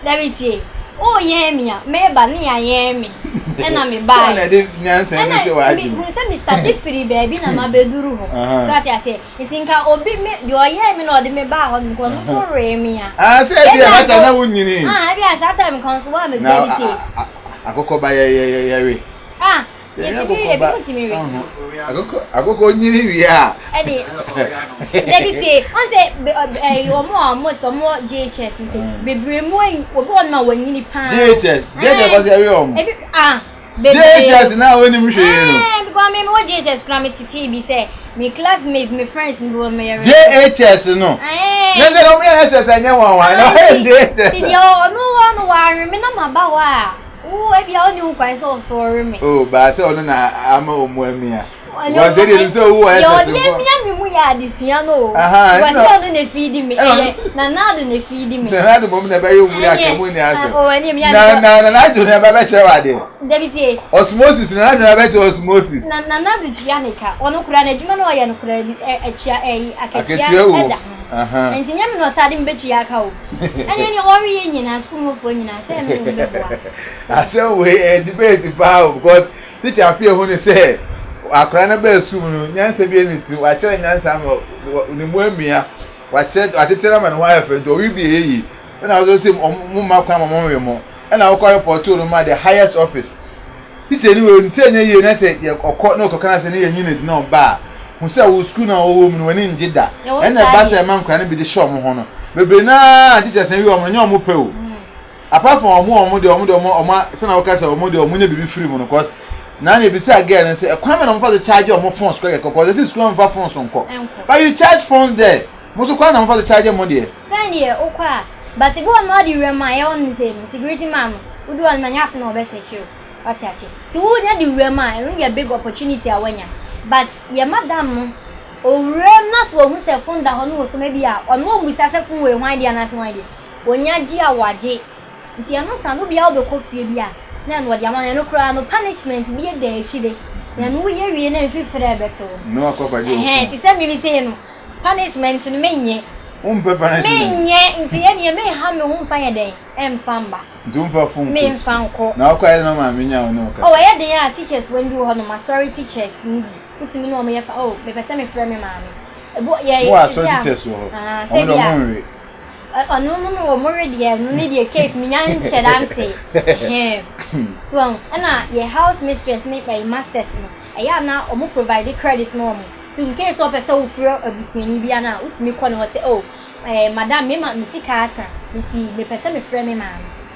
David oh yeah me me ba ni aye me e na me ba na de nyansa me se wa adu me se me start free baby na ma beduru ho so ati ase itinka obi me de oye me na ode me ba ho nko no so re me se bia hata na wunyini bia sata me kon so wa me David akoko ba ye we akoko nyiri wi a David on say you almost more JHS say bebre mo obi on ma wanyini pa JHS ko say we om JHS na woni mhwe no because me wo JHS from titi bi say me classmates me friends me won me JHS no na say no me SS anya wan no JHS ti yo no wa me na ma ba wa oh e bia oni ukwan so sorry me oh ba say ono na ama omu amia wa say dey so wo SS yo le mi mu ya adisua no wa say ono na feed me na do na feed me na do mom na ba ye omu ya kamu ni aso oh ani mi na do na ba chere wa de David osmosis na ba chere osmosis na do chianika ono kura na adwuma no ya no kura achia akatia eda nti nyame no sade mbechi aka o anya ni ori ye nyina school mo fo nyina say me mbeboa ase we debate pa because teacher appear who say akra na ba school no nyansa bi eniti wa chere nyansa ma ni mo amia wa chere atetera ma no wa efe do wi bi eyi na also say mo ma kwa mo we mo na wo report to ma the highest office teacher ni we ntenye ye na say okọ na okọ na say ne ye unit no ba hu say wo school na wo mu wani njida na ba say man kwa na bi de show mo ho no bebe na teacher say wi o mo nya o mo pe o apart from omo say na wo ka say omo de omo nya bibi free mo no cause na na bi say again say kwame na mo fa charge omo phone square cause this school mo fa phone so nko but you charge phones there mo so kwa na mo fa charge mo there say ne o kwa but if one no dey rema e on say security man we do on manya na obe say chill what you say ti wo nya dey rema e we get big opportunity awanya but your madam no o rem na so hu say phone da ho no so maybe a on mo mu say phone we hwan dia na say hwan dia onya gi awaje nti ya no sa no bia obekọ fie bia na no dia ma no kura no punishment bi e da echi de na no ye wie na mfifere beto no akọkwaje ti say mi say no punishment no menye punishment menye nti ye ne me ha me hu mfa ye den emfamba dumfa phone me mfa nko na akwa ye no ma menya no ka oh ye den ya teachers when do ho no ma sorry teachers ndi utimi no me ye fa oh me pese me frɛ me ma me ebo ye mo sorry teachers wo o no mo nwe no mo ready no need a case me nyan chedante so ana your house mistress make by masters no eya na o mo provide credit mo to in case of person free abusini bia na utimi kɔ no say oh madam me ma me sika asa nti me pese me frɛ me ma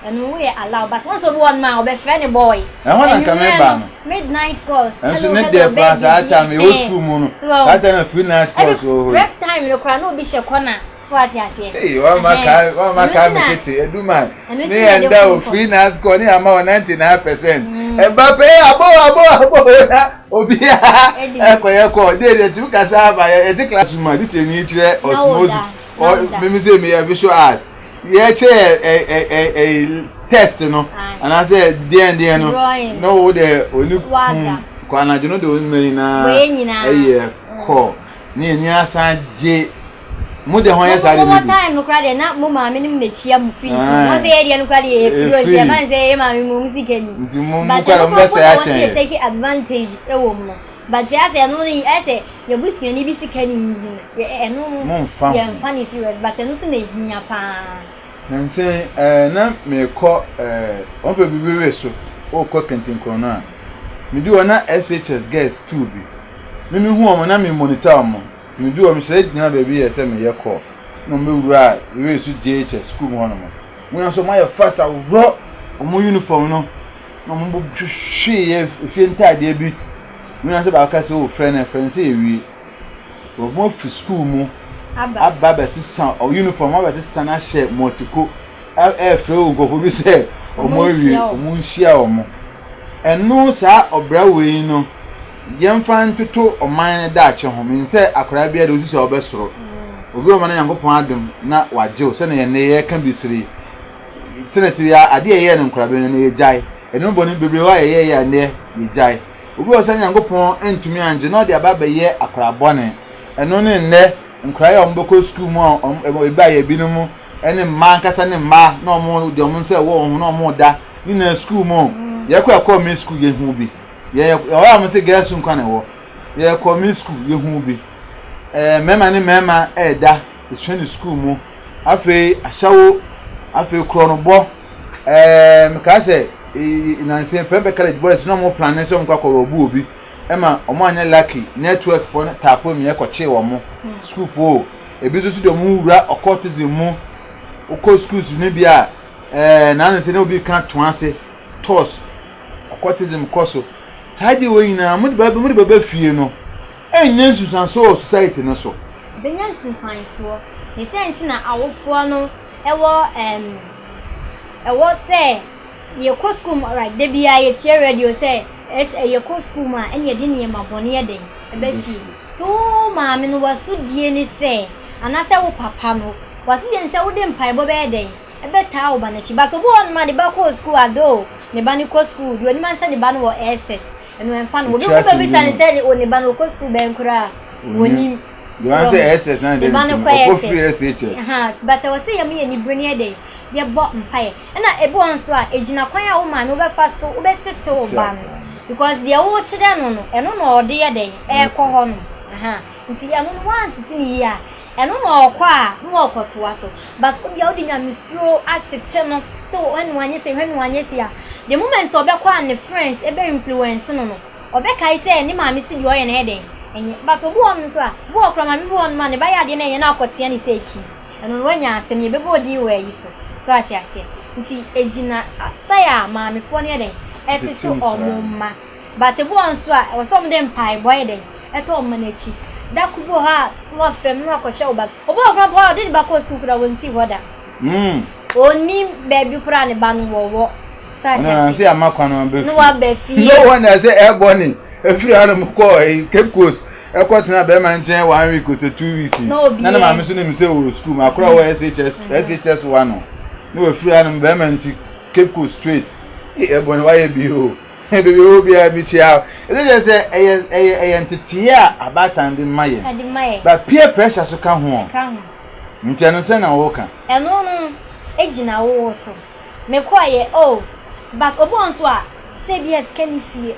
and we allow but once of one man obe frɛ ne boy e ho na ka me ba no midnight calls and so net there pass that time e o school mu no that time free night calls o prep time no kra no obi hye kɔna so ati ase eh wa maka me kete eduma ni enda o free night call ni ama 99% e ba pe abo na obi e ko dey tu kasa ba e ti classroom di cheni kire osmosis or me say me visual arts ye che test no and I say there no no the only kwa na jono de only na eh ko ni asan je mo de ho yesa de mo time no kra de na mo ma me nim na chia mu fit mo say area no kra de e firo de man say e ma me mu music ni nti mo kwa mo say a chen take advantage e wo mo but ya say no ni e say ye busia ni bi sika ni e no mo fa ye funny serious but no so na ehia pa na say na me ko on fe bibi we so o ko kentin krono a me di wona SHS girls 2 bi me hu o mo na me monitor mo ti me di o me sele nyina ba bi ye se me ye ko no me wura we so JHS school mo no mo yan so my first a ro o mo uniform no no mo hwe ye fi ntade bi mo yan se ba ka se o friend say wi o mo fi school mu abba be sisan o uniform abba sisan na she motiko frɛ o gofo bi se o mo wi o mo nhia o mo eno sa obra we no yemfa ntoto oman da ache ho min se akora bia de osisi obesoro obi o man yankopon adom na waje se na ye ne ye ka bisiri senate ya ade ye ne nkora be ne ye jai eno boni bebre wa ye ya ne ye jai obi o se yankopon entumi anje na de aba be ye akora bone eno ne ne nkora ya omboko school mu e ba ye binumu ene mma nkasa ne mma na omo de omo nse wo ho na omo da ni na school mo ye kwa me school ye hu bi ye am say girls nkwa na wo ye kwa me school ye hu bi mema ne mema da the school mo afi ashawo afi kronobo mka say nansi prep college boys no mo plan so mkwa ko obu obi ema omo anya lucky network for tapo me ekoche wo mo school fo ebi so de mo wura occultism mo uko schools ni bia na nansi ne obi kan to ase toss occultism koso saidi wo nyina mo de baba fie no enye susan so society no so benya susan so ni senti na awofo no ewo say ye ko school right de bia ye tie radio say ye ko school ma ene de ne ma bone ye den e ba fi so ma me no wasu die ni say anase wo papa no wasu die say wo de mpai bo be den e be ta wo ba na chi ba so bo on ma de ba ko school ado ne ba ni ko school do ni man say de ba no wo SS eno en fan wo do ko be say say o ne ba no ko school ben kura woni you want say SS na de ko free SH but I was say me ni brany day ye bo mpai na ebo nso a ejina kwan a wo ma no be fa so wo betete wo ba no because the wo chide no no eno na ode ye den e ko ho no nti eno no wan titi ni ya eno na okwa a no okoto aso but obi a odi nya misro atete no so when wanye se ya the moment so be kwa ne friends e be influence no no obe kai say ni ma mi si di oye na heden enye but obu on so a bu okra ma mi bu on ma ne ba ya de na enye na akote ne seki eno wanya asem ye be bo di we yi so ati ase nti ejina style ma me fo ne heden etete omumma but ebu on so a wo some dem pai boy den eto omma na chi da kubo ha wo fem no akosha oba obu okra bo de ba ko school kura won si hoda oni baby kura ne ba no wo so ati ase see amakwa no be no wa be fi no one say airborne every anam call Cape Coast e kwot na be man chen 1 week or 2 weeks na na ma me so nem say o school ma kura wo SHS 1 no we free anam be man ti Cape Coast straight airborne why be o baby o bi a bi chia e just say entity a abatan de maye but peer pressure so ka ho nti no say na wo ka eno no ejina wo so me kwaye but obo onso a say BS can fie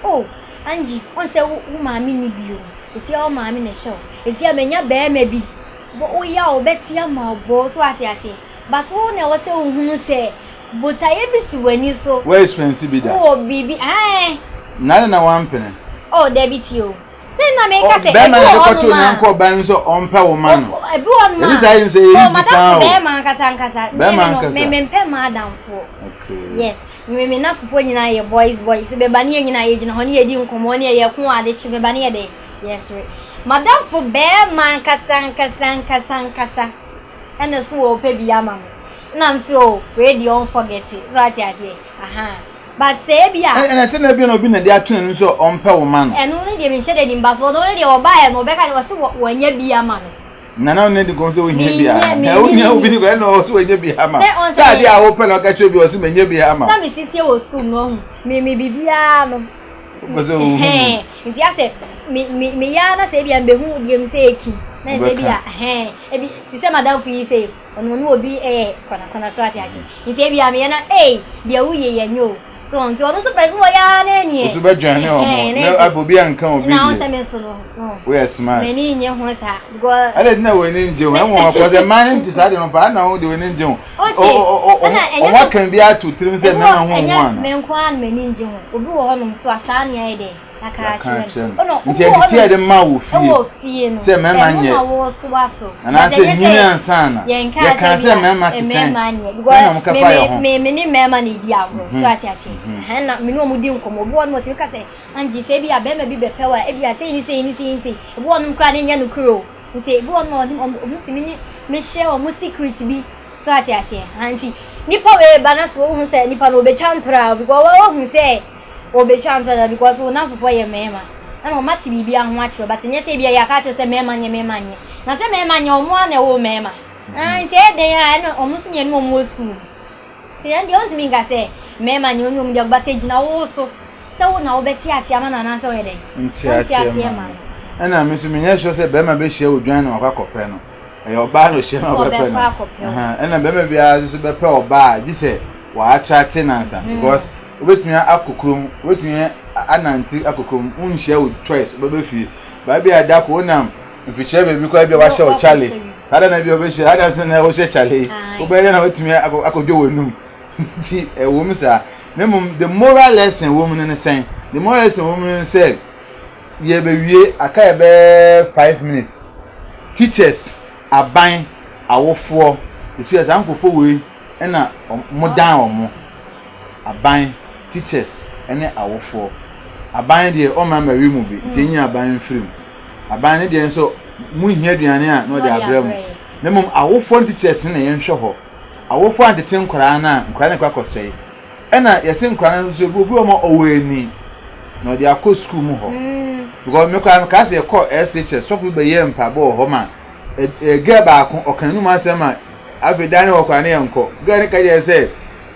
Angie on say wo maami ni bio esi o maami na show esi amenya be ma bi bo o ya o betia ma bo so ati ase but wo na wo say wo hunu say botaye bi si wani so where expensive be that bibi na one penny debit o say na me ka say be ma na ko to nyanko ban so ompa wo ma no e bi on ma this I say easy town be ma nkasa me mpe madam fo okay yes me na fufu nyina ye boys be ba ne nyina ye gina ho ne ye di nkomo ne ye ko ade chi be ba ne ye de yes right madam fo be man kasa and so o pe bi ama na am so we dey on forget it so ati but say bia and I say na bi no bi na dey atun so ompa wo ma no eno ne dey me hye de mba so no dey oba ye no be ka wo se wanya bi ama no nana ne de go say wo nya bia na wo nya obi ni go na so wo nya bia ama sa dey a wo pe na ka che bi wo se nya bia ama na me sitie wo school no me bibia no wo se wo nti ase me ya na se bia mbe hu die me se eki na se bia ebi ti se madam fi se ono no obi kona so ati nti bia me na dia wo ye nyo so on so surprise wo ya na ni so be dwane o na abobi anka obi na on se me so no we smart me ni nye ho sa go ale na we ni nje wo enwo ko se man nti sa de no pa na wo de we ni nje ho o wa kan bi atu trim se me na ho ho ana me nko an me ni nje ho obi wo ho no so asa na ai de aka chire nti entity e de ma wo fie no se me ma nye na wo to waso ana se nyini ansa na ye kan se me ma kisen se na mo ka fa yo ho me ni me ma ni di agro so ati na me no mu di nkomo bo no ti ka se anji se bi abema bi be pewa e bi a se ni bo no kra ni nya no kro nti bo no obi ti me share o mu secret bi so ati anti nipa we balance wo hu se nipa no be chantra because wo hu se o be chantra because wo na fofo ye mema na ma ti bibia ho a kire but nya se bia ya ka kire se mema nye na se mema nya o mu na wo mema nti e de ya no o mu so nya no mo school ti ya ndi on ti mi ga se mema nya onum de but ejina wo so se wo na wo beti ase ama na na se wo de nti ase ma ana me so me nya sure se be ma be share odwan na wakakopɛ no oba no hye na obepe no na be me bia so bepe oba gi se wa attract nansa because obetumi akokrom obetumi ananti akokrom unhia wo choice obebe fie ba bia da ko nam mfiche be bi ko bia wa hye o chale kada na bia obehye ada se na wo hye chale obere na obetumi akodwo wonum ti wo msa nemum the moral lesson woman ne sen the moral lesson woman said ye be wie aka ye be 5 minutes teachers aban awofo isi ankofo we na modan omo aban teachers ene awofo aban de o ma mawi mu bi tenyi aban film aban ne de nso mu hia aduane a no de abrem nemum awofo teachers na ye nhwe ho awofo antete nkora na nkora ne kwakosei ena yesi nkora na so obi o ma oweni no de akọ school mu ho because me kwa ka se call SHS so fu be ye mpabo ho ma ge ba ko okanu ma se ma abedan ho kwa ne yanko ge ne ka je se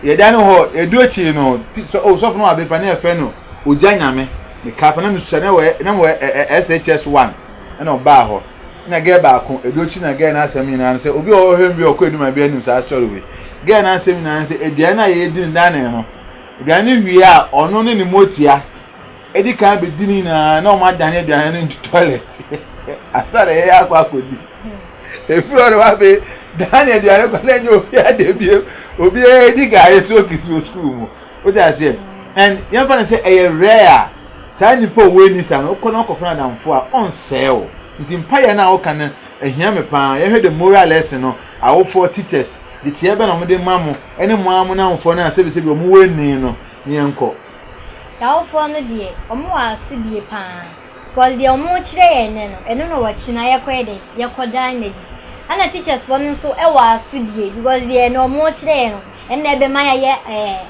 ye dan ho eduochi no so fu no abepa ne efe no ojanyame me ka pa na me susane we na we SHS 1 na oba ho na ge ba ko eduochi na ge na asem nyina se obi o hwem bi okọ eduma bi anim sa story we ge na asem nyina se eduan na ye din dan ne no eduan ne wi a ono ne ni motia edi kan be dini na o ma dan eduan ne toilet asare ye akwa kodi efuro wa be dan eduan ko le nyo obi adebie obi edi ga yeso kisu school mu o da se and yan fa say e rare sa nipo we ni sa no ko no ko funa damfo a on sell nti mpaye na o kan ehia me pa ye hwe the moral lesson no awo for teachers the tie be na mo de mamu ene mo amu na mfo na se be o mo we ni no ni enko yawo for no de omo asu die pa because de omo kire ene no eno no wa china yekwede yekodan na di ana teachers for no so e wa asu die because de no omo kire no ene be ma ye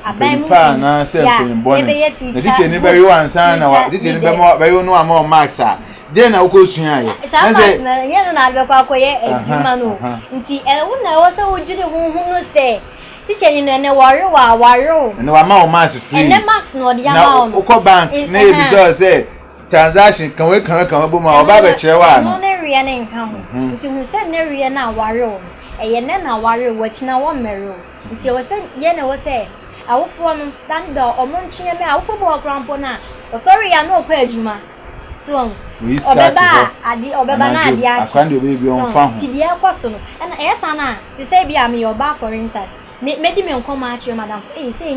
aban mu pa na se mpon na teacher ni be yo ansa na wa teacher ni be mo be yo no ama marks a de na ukosua ye na se na ye no na be kwa koye eduma no nti e wo na wo se ojure hunhun no se teacher ni ne ware ene wa ma o marks free ene marks no de ya ma no uko bank na e bi so se transaction kan we bo ma oba be kire wa no na ria ne nka ho nti hu se na ria na ware o ye ne na ware wo china wo mero nti wo se ye na wo se awofo no dan do omo nchie me awofo bo okrampo na o sorry ya no kwa adwuma so obeba na adi achi akwande obi on fa ho ti dia kwaso no na esa na ti say bia me oba for instance me di me nkom achi madam say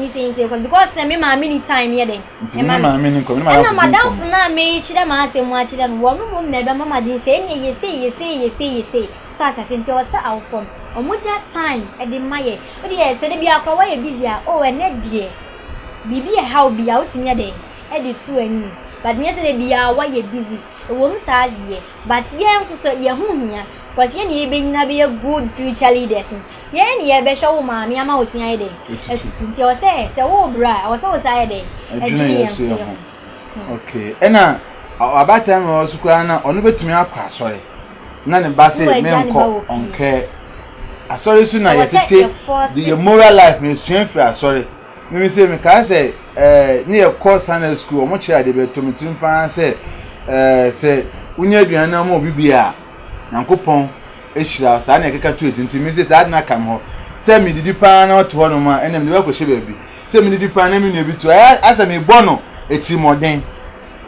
because me ma mini time ye den e ma mini nkom na madam fu na me chi da ma asem achi da no wo no na be mama din say ye say so asa tinti o sa awfo omuja time e di maye o di say de bia kwa ye busy a o ene die bibi e how bia o tinya den e di tu ani but me say de bia wa ye busy wo msa die but ye so ye huhia because ye ni be nyina be good future leaders ye ni ye be show ma me ama o tinya ye den tinti o say wo bra o say o say den e di okay ena abata no so kwa na ono betumi akwa asore na ne ba say me nko onke asore su na yetete the moral life me suen free asore me say me ka say ni e course Sunday school o mo kira de be to mitim pa say say unya aduana ma obibia nankopon ehira sa na ekeka tu etinti me say sa na kam ho say me didi pa na oto no ma enem de ba ko hye baabi say me didi pa na me nu bi to asa me bono eti moden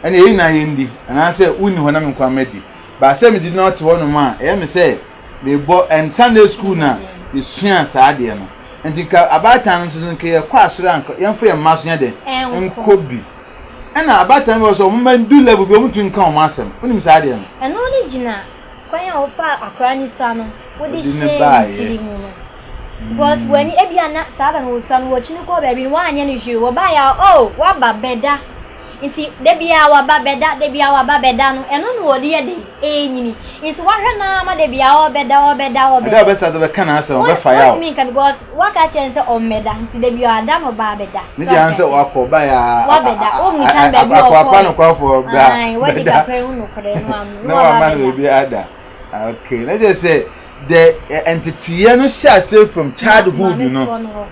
ene eyi na yendi ana say uni ho na me kwa medi ba say me didi na oto no ma me say me bo and Sunday school na esua sa ade no ndika abata no so nke ye kwa asoro anko yemfo ye maso nya de nkobi ena abata me so mo do level bi mo tun kan o masem onim sa ade no eno ni gina kwanya ofa akra ni sa no wo di share tiri mu no because when ebia na sa ba no so no wo chini ko ba bi wa anya ni hwe wo ba ya wa ba beda nti de bia wa ba beda no eno no wo di ye de enyini nti wa hwe na ma de bia wa beda da be sa be kana asa be fa ya what mean because wa ka chense o meda nti de bia ada no ba beda ni je anse wa ko ba ya wa beda o mu tan ba bi o ko no kwa for ba ai wa di ka pre hu no kore no am no wa ma be bi ada okay let's just say the entity no share from childhood no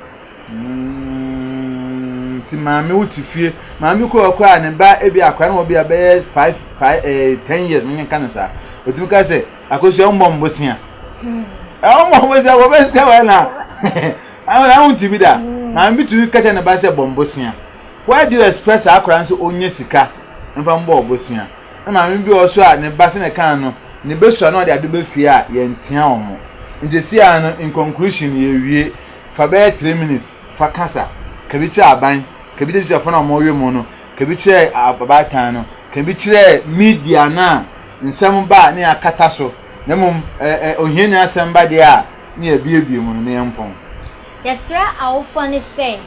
ti maami wuti fie maami ko akwa ne ba ebi akwa na obi abe 10 years mun kan sa otu ka se akosi on bombo sia Omo mo se wo be ska wa na. I want to be that. I'm between catch and a bass bombosia. Why do you express our crowns on sika and from Bobosia? And I will be also at the bass in a cano, the best one of the Adobe Fia, Yentiamo. In the Siano, in conclusion, ye for bare 3 minutes for Casa, Cabicha Bang, Cabicha Fana Morio Mono, Cabicha Abatano, Cabicha Media na, in some bar near Cataso, Nemum, Ohina somebody near Baby Monampon. Yes, sir, our funny say.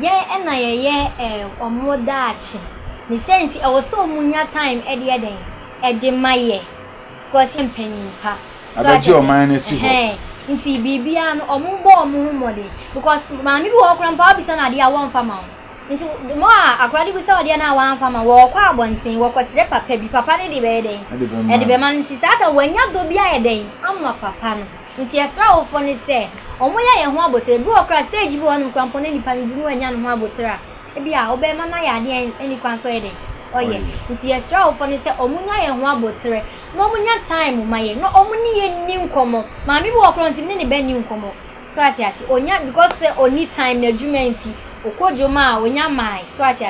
Yeah, and I or more Dutch. The sense I was so munya time at the other at the Maye. Cause him penny pa. I bet your mind is hey, in CBB or more money. Because mammy walk around Bobby's an idea one farmer. Into the more I cried with our dear now one farmer walk out one thing, walk with the papa, papa, the baby. And the man is out when you do be a day. I'm not papa. Nti asra ofoni se omoya ye ho abotere bi okra stage bi wonu krampone nipa ni dunu anya no ho abotere e bia obema na ya de eni kwanso ye de oye nti asra ofoni se omunya ye ho abotere no omunya time maye no omuni ye ni nkomo ma mi bi okra nti ni be ni nkomo so ati onya because say oni time na adwuma nti okojoma onya mai so ati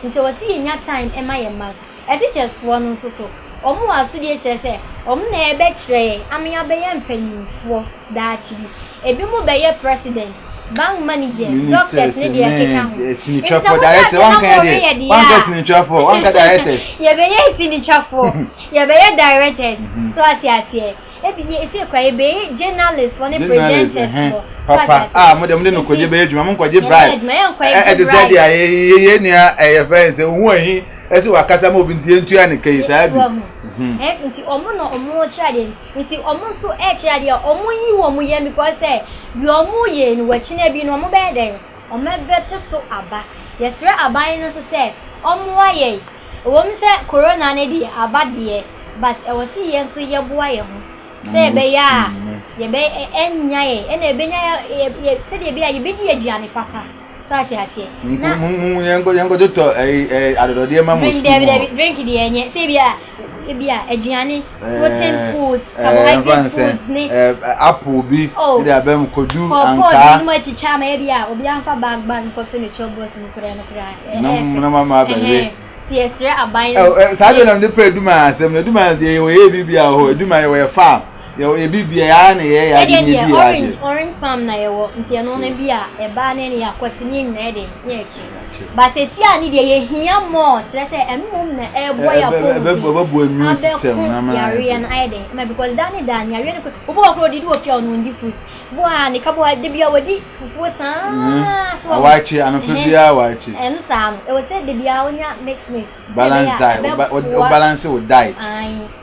nti o si nya time e ma ye ma e teachers for no so omu asudie chese omu na ebe chire amia be ye mpanyimfo daachi bi ebi mu be ye president bank managers doctors ne dia keka ho sinitwafo director one ka sinitwafo one ka directors ye be ye sinitwafo ye be ye directors so ati ebi ye se kwa ye be journalist for ne presenters for papa mo dem no koje be adwuma mo koje bribe e de say dia ye nua e fe se hu ahi ese wakasa mo binti entua ne kai sa bi nti omo no omo chade nti omo so e chade omo yi wo mo ye because say bi omo ye ni wachina bi no omo be den omo bete so aba yesre aban no so say omo aye wo mi say corona ne di aba de but e wasi ye so ye boa ye ho say be ya ye be enya ye e na be nya ye say de be ya ye be di aduane papa so ati na yango to adodode ma mo drink di enye say be ya aduane protein foods carbohydrate foods ni apple bi de abem kodu anka mo chicha ma be ya obi anfa bag ko to ne chobos no kura no mama be yes re abai sa de na de peduma asem na duma de we bibia ho eduma we farm ye bibia ya na ye ya de orange farm na ye wo nti no na bia e ba na ne yakotini na de ye chi ba se si ani de ye hia mo kire se emum na e boya ko bo immune system na ma ya na ide ma because dani dan ya ne ko obo ko di opi onu ndi foods bo ani ka bo de bia wadi fufu sa so awachi anope bia awachi en sam e wo se de bia onya makes me balance diet o balance with diet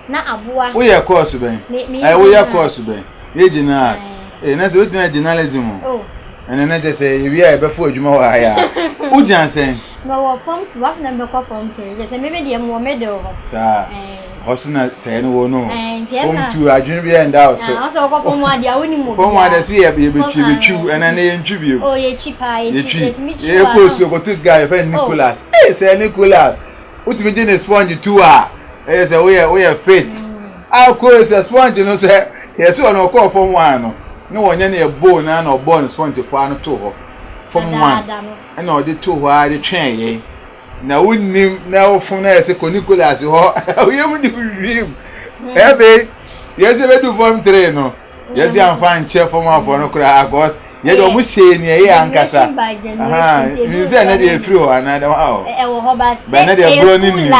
na aboa wo ye course ben wo ye course ben ye gina na se we tuna journalism and na just say we are before adwuma wa ya wo jansen no wo form 2 have number ko form 3 just maybe dey mo medal sa hosuna say no wo no form 2 adwun bi end out so so ko form 1 dia woni mo form 1 dey say ye betwu and na ye ntwu bi oh ye chipa ye chipa ye ko so ko to guy friend Nicholas say Nicholas utimi je ne sponge 2 say we are fit alcohol say sponge no say yes we no call form 1 no no wonya na e bowl na na ball sponge kwa no to ho form 1 and no dey to ho a dey twen ye na wonnim na ofun na say ko Nicholas ho we am di dream ebe yes we do form 3 no yes am fan che form 1 for no kra because ye do mu she ni ye ankasa mi say na dey free ho another wow e wo ho ba say na dey bro ni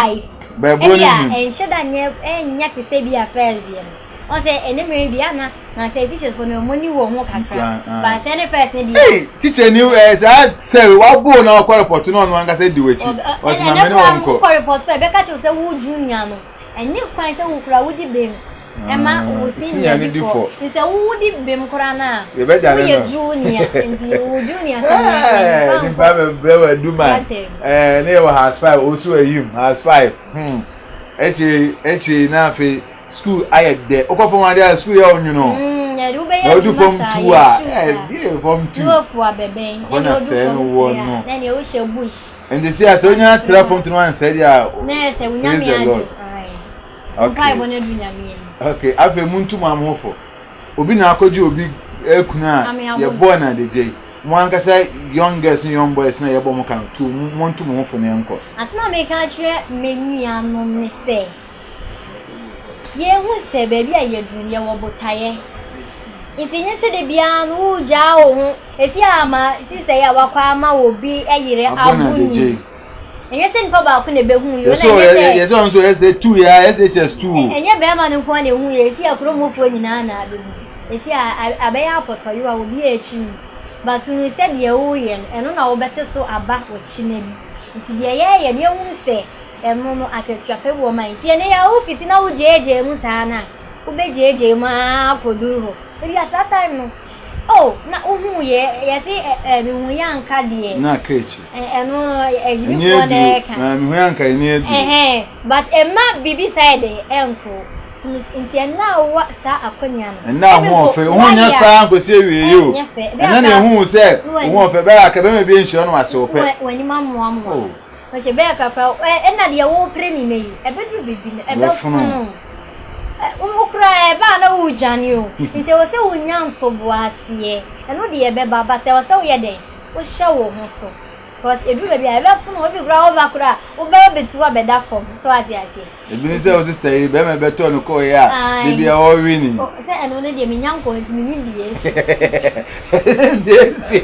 ba bro ni en sheda nye enya te se bia first ye on say enemy bia na say teachers for no money wo ho kakra but say ne first ne hey teacher ni say wa bo na kwa report no no ankasa di wachi o say na me no wonko kwa report say be ka che say wo junior no eni kwan say wo kura wo di bem ema wo senior ni before ni say wo di bem kura na we be da no junior ndi wo junior ni ba me brewa duma ne wo has 5 osu ayim has 5 echi na fe school ayede okofo ma dia school ya onyu no ya du be ya do form 2 die form 2 do fu abebe na se no wo no na ne o she bush and they say as onya tra form 3 and said ya na se unya mi ajo ai okay bono dunya mi okay afi muntu ma mofo obi na akoji obi ekuna ye born na de jay mo ankasa young girls and young boys na ye bo mo kan to mo ntu mo fo ne enko asna me kan kire me nua no me se ye hu se baby aye dun ye wo botaye intinye se de bia no ja wo hu esi ama sister ya wakwa ama obi eyire abuni enye se npa ba ko ne be hu yo na ye so so SA2 ya SHS2 enye be ma ne ko ne hu ye esi akromofo nyina na abe hu esi abeya apotoyo a obi echi basunu se de wo ye eno na wo bete so aba wo chine bi nti de ye ne hu se eno no akatua pe wo man ti ne ya wo fiti na wo jeje mu sana wo be jeje ma koduru ebi asa time no oh na uhu ye si mi hu yanka de na kechi eno ejibi fo de ka na mi hu yanka ni edu but emma bibi side enko nti na wa sa akonya no na ho ofe hu nya fa ankosi ewie yo na na hu se hu ofe be aka be me bi nhiro no ase ope wani mamu amu o che be aka pra na de wo pre mi meyi ebedu bibi ebe funu ukra eba na ujani o nti wo se wonya ntobo asie eno de ebe baba te wo se wo ye den wo hye wo ho so cause edu be bia ebe fun obi kura over kura wo be betu abeda form so ati ebi ni se wo sister yi be me beto no ko ya de bia wo wini o se eno ne de me nyanko nti me wi die desi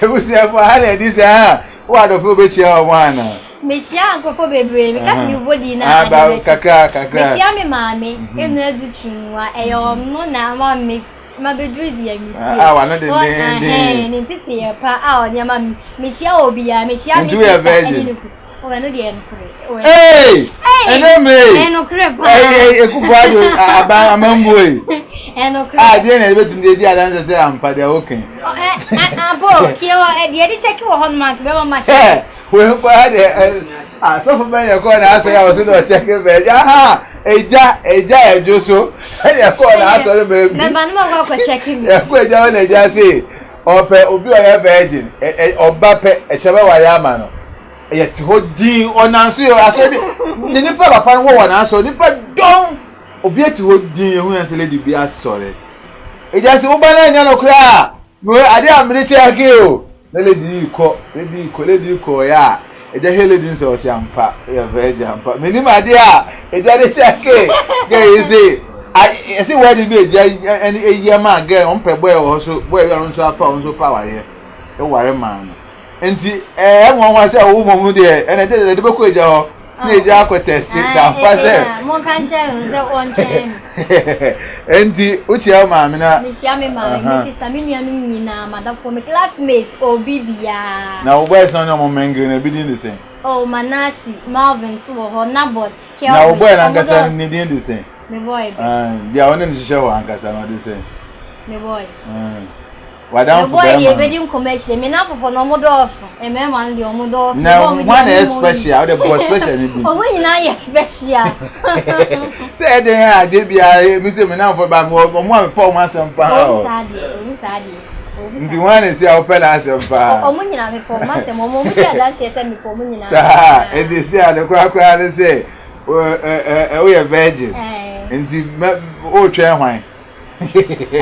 ebu se afọ hale di se ha wo adofo be chia o wana mechia ankofo bebre me kasi ni body na aba kakra mechia me maame enu adutunwa eyo na ma bedru di amiti wa no de ni titi ye pa onya ma mechia obi ya mechia mi o no de enkure eno kure pa ekufuado aba amambo eno kure de na betum de di adanse se ampa de oken abo kiyo de di check wo hon mark be ma we kwa de so for ben ko na aso ya wo so do check be eja ejo so e ko na aso re be me ba no ma ko check me e ko eja na eja say ope obi o ya virgin oba pe e chebe ware ama no ye ti ho din onanso yo aso ni nipa papa wo wa na aso nipa don obi ti ho din ehu yan se lady bi asore eja se wo ba na nya no kra no ade amre check o lady ko ya eja lady nse o si ampa ya virgin ampa meni ma de a eja de check ge ise ese wedding bi eja any eya ma ge on pe boy o so boy ya nso apa on so power ye e ware man enti won se wo mo de ene de be ko eja ho na eja akọ test ampa se mo kan share nse on chen enti uchi ya ma amina mi chia me ma mi sister mi nua no nyina madam for me classmate obibia na wo boy son no mo mengi na bi din the same oh Manasi Marvin so ho Nabot Kelvin na wo boy na ngasa ni din the same me boy dia wona ni shisha wa ngasa na the same me boy wadam for boy ye bedi nkomechi me na fofo no modoso e me ma ndi omodoso na one special the boy special ni bi o mo nyina ye special say dey ha dey bia mi say me na for ba mo mo pa mo asempa o sadi ndi one say o pela asempa o mo nyina me for ma se mo mo say that say me for mo nyina sa e dey say ale kra le say o ye virgin ndi o twa hwan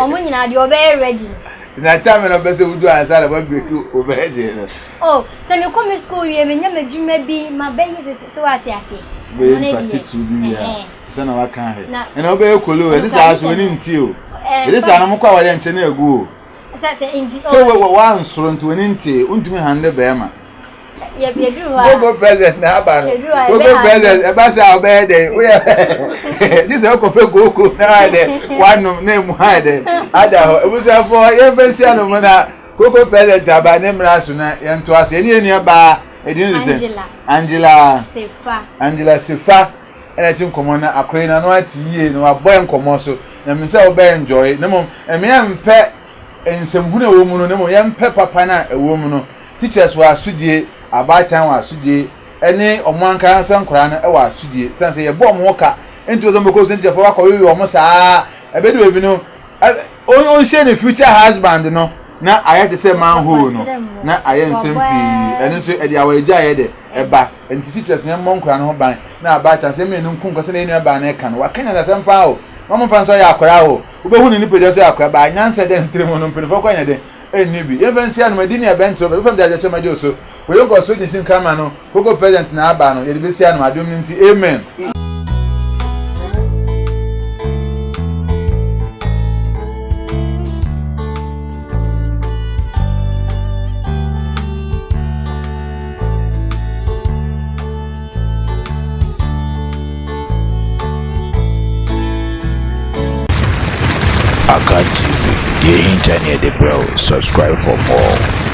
o mo nyina de o be ready na time na bese wudu ansara ba break o virgin oh se me come school wie me nya madwuma bi ma be yi se wati ase we practice bi ya se na waka he na obe ekolo e se aso ni nti o e se anam kwa wale nche na egu o se inti so we wa ansoro nti woni nti untumi hande be ma ye biedru ha go present na aba no go present e ba sa obe de we this e ko pe go na de one name ha de ada ho e bu se for ye fensi anu mo na go present aba ne mra so na ye nto ase ni enu ba e din se Angela Sefa ena tin komo na akore na no ati yie no aboy nkomo so na me se obe enjoy na mo e me ampe ensemhuna wo mu no na mo ye mpe papa na e wo mu no teachers wa asudie abatan wa asudie ene omanka sankora na e wa asudie sanse ye bom hoka ento zo meko so ntia fa kwa wi omo saa ebedu ebi no on share the future husband no na ayete say manhole no na aye nsempi ene so e dia wareja aye de eba enti teachers ne monkora no ban na abatan se me no nkunko se ne enu eba na e kan wa kanya da sempa o mama fan so ya akwara o obehu ni nipa so ya akwara ba nyansa de ntremo no mpelefo kwanya de enibi evensi anu madini ya bentro be fam de to majo so we yon go so tin kama no koko president na aba no ye de besi anu adom nti amen. Aka TV, the internet, the bro. Subscribe for more.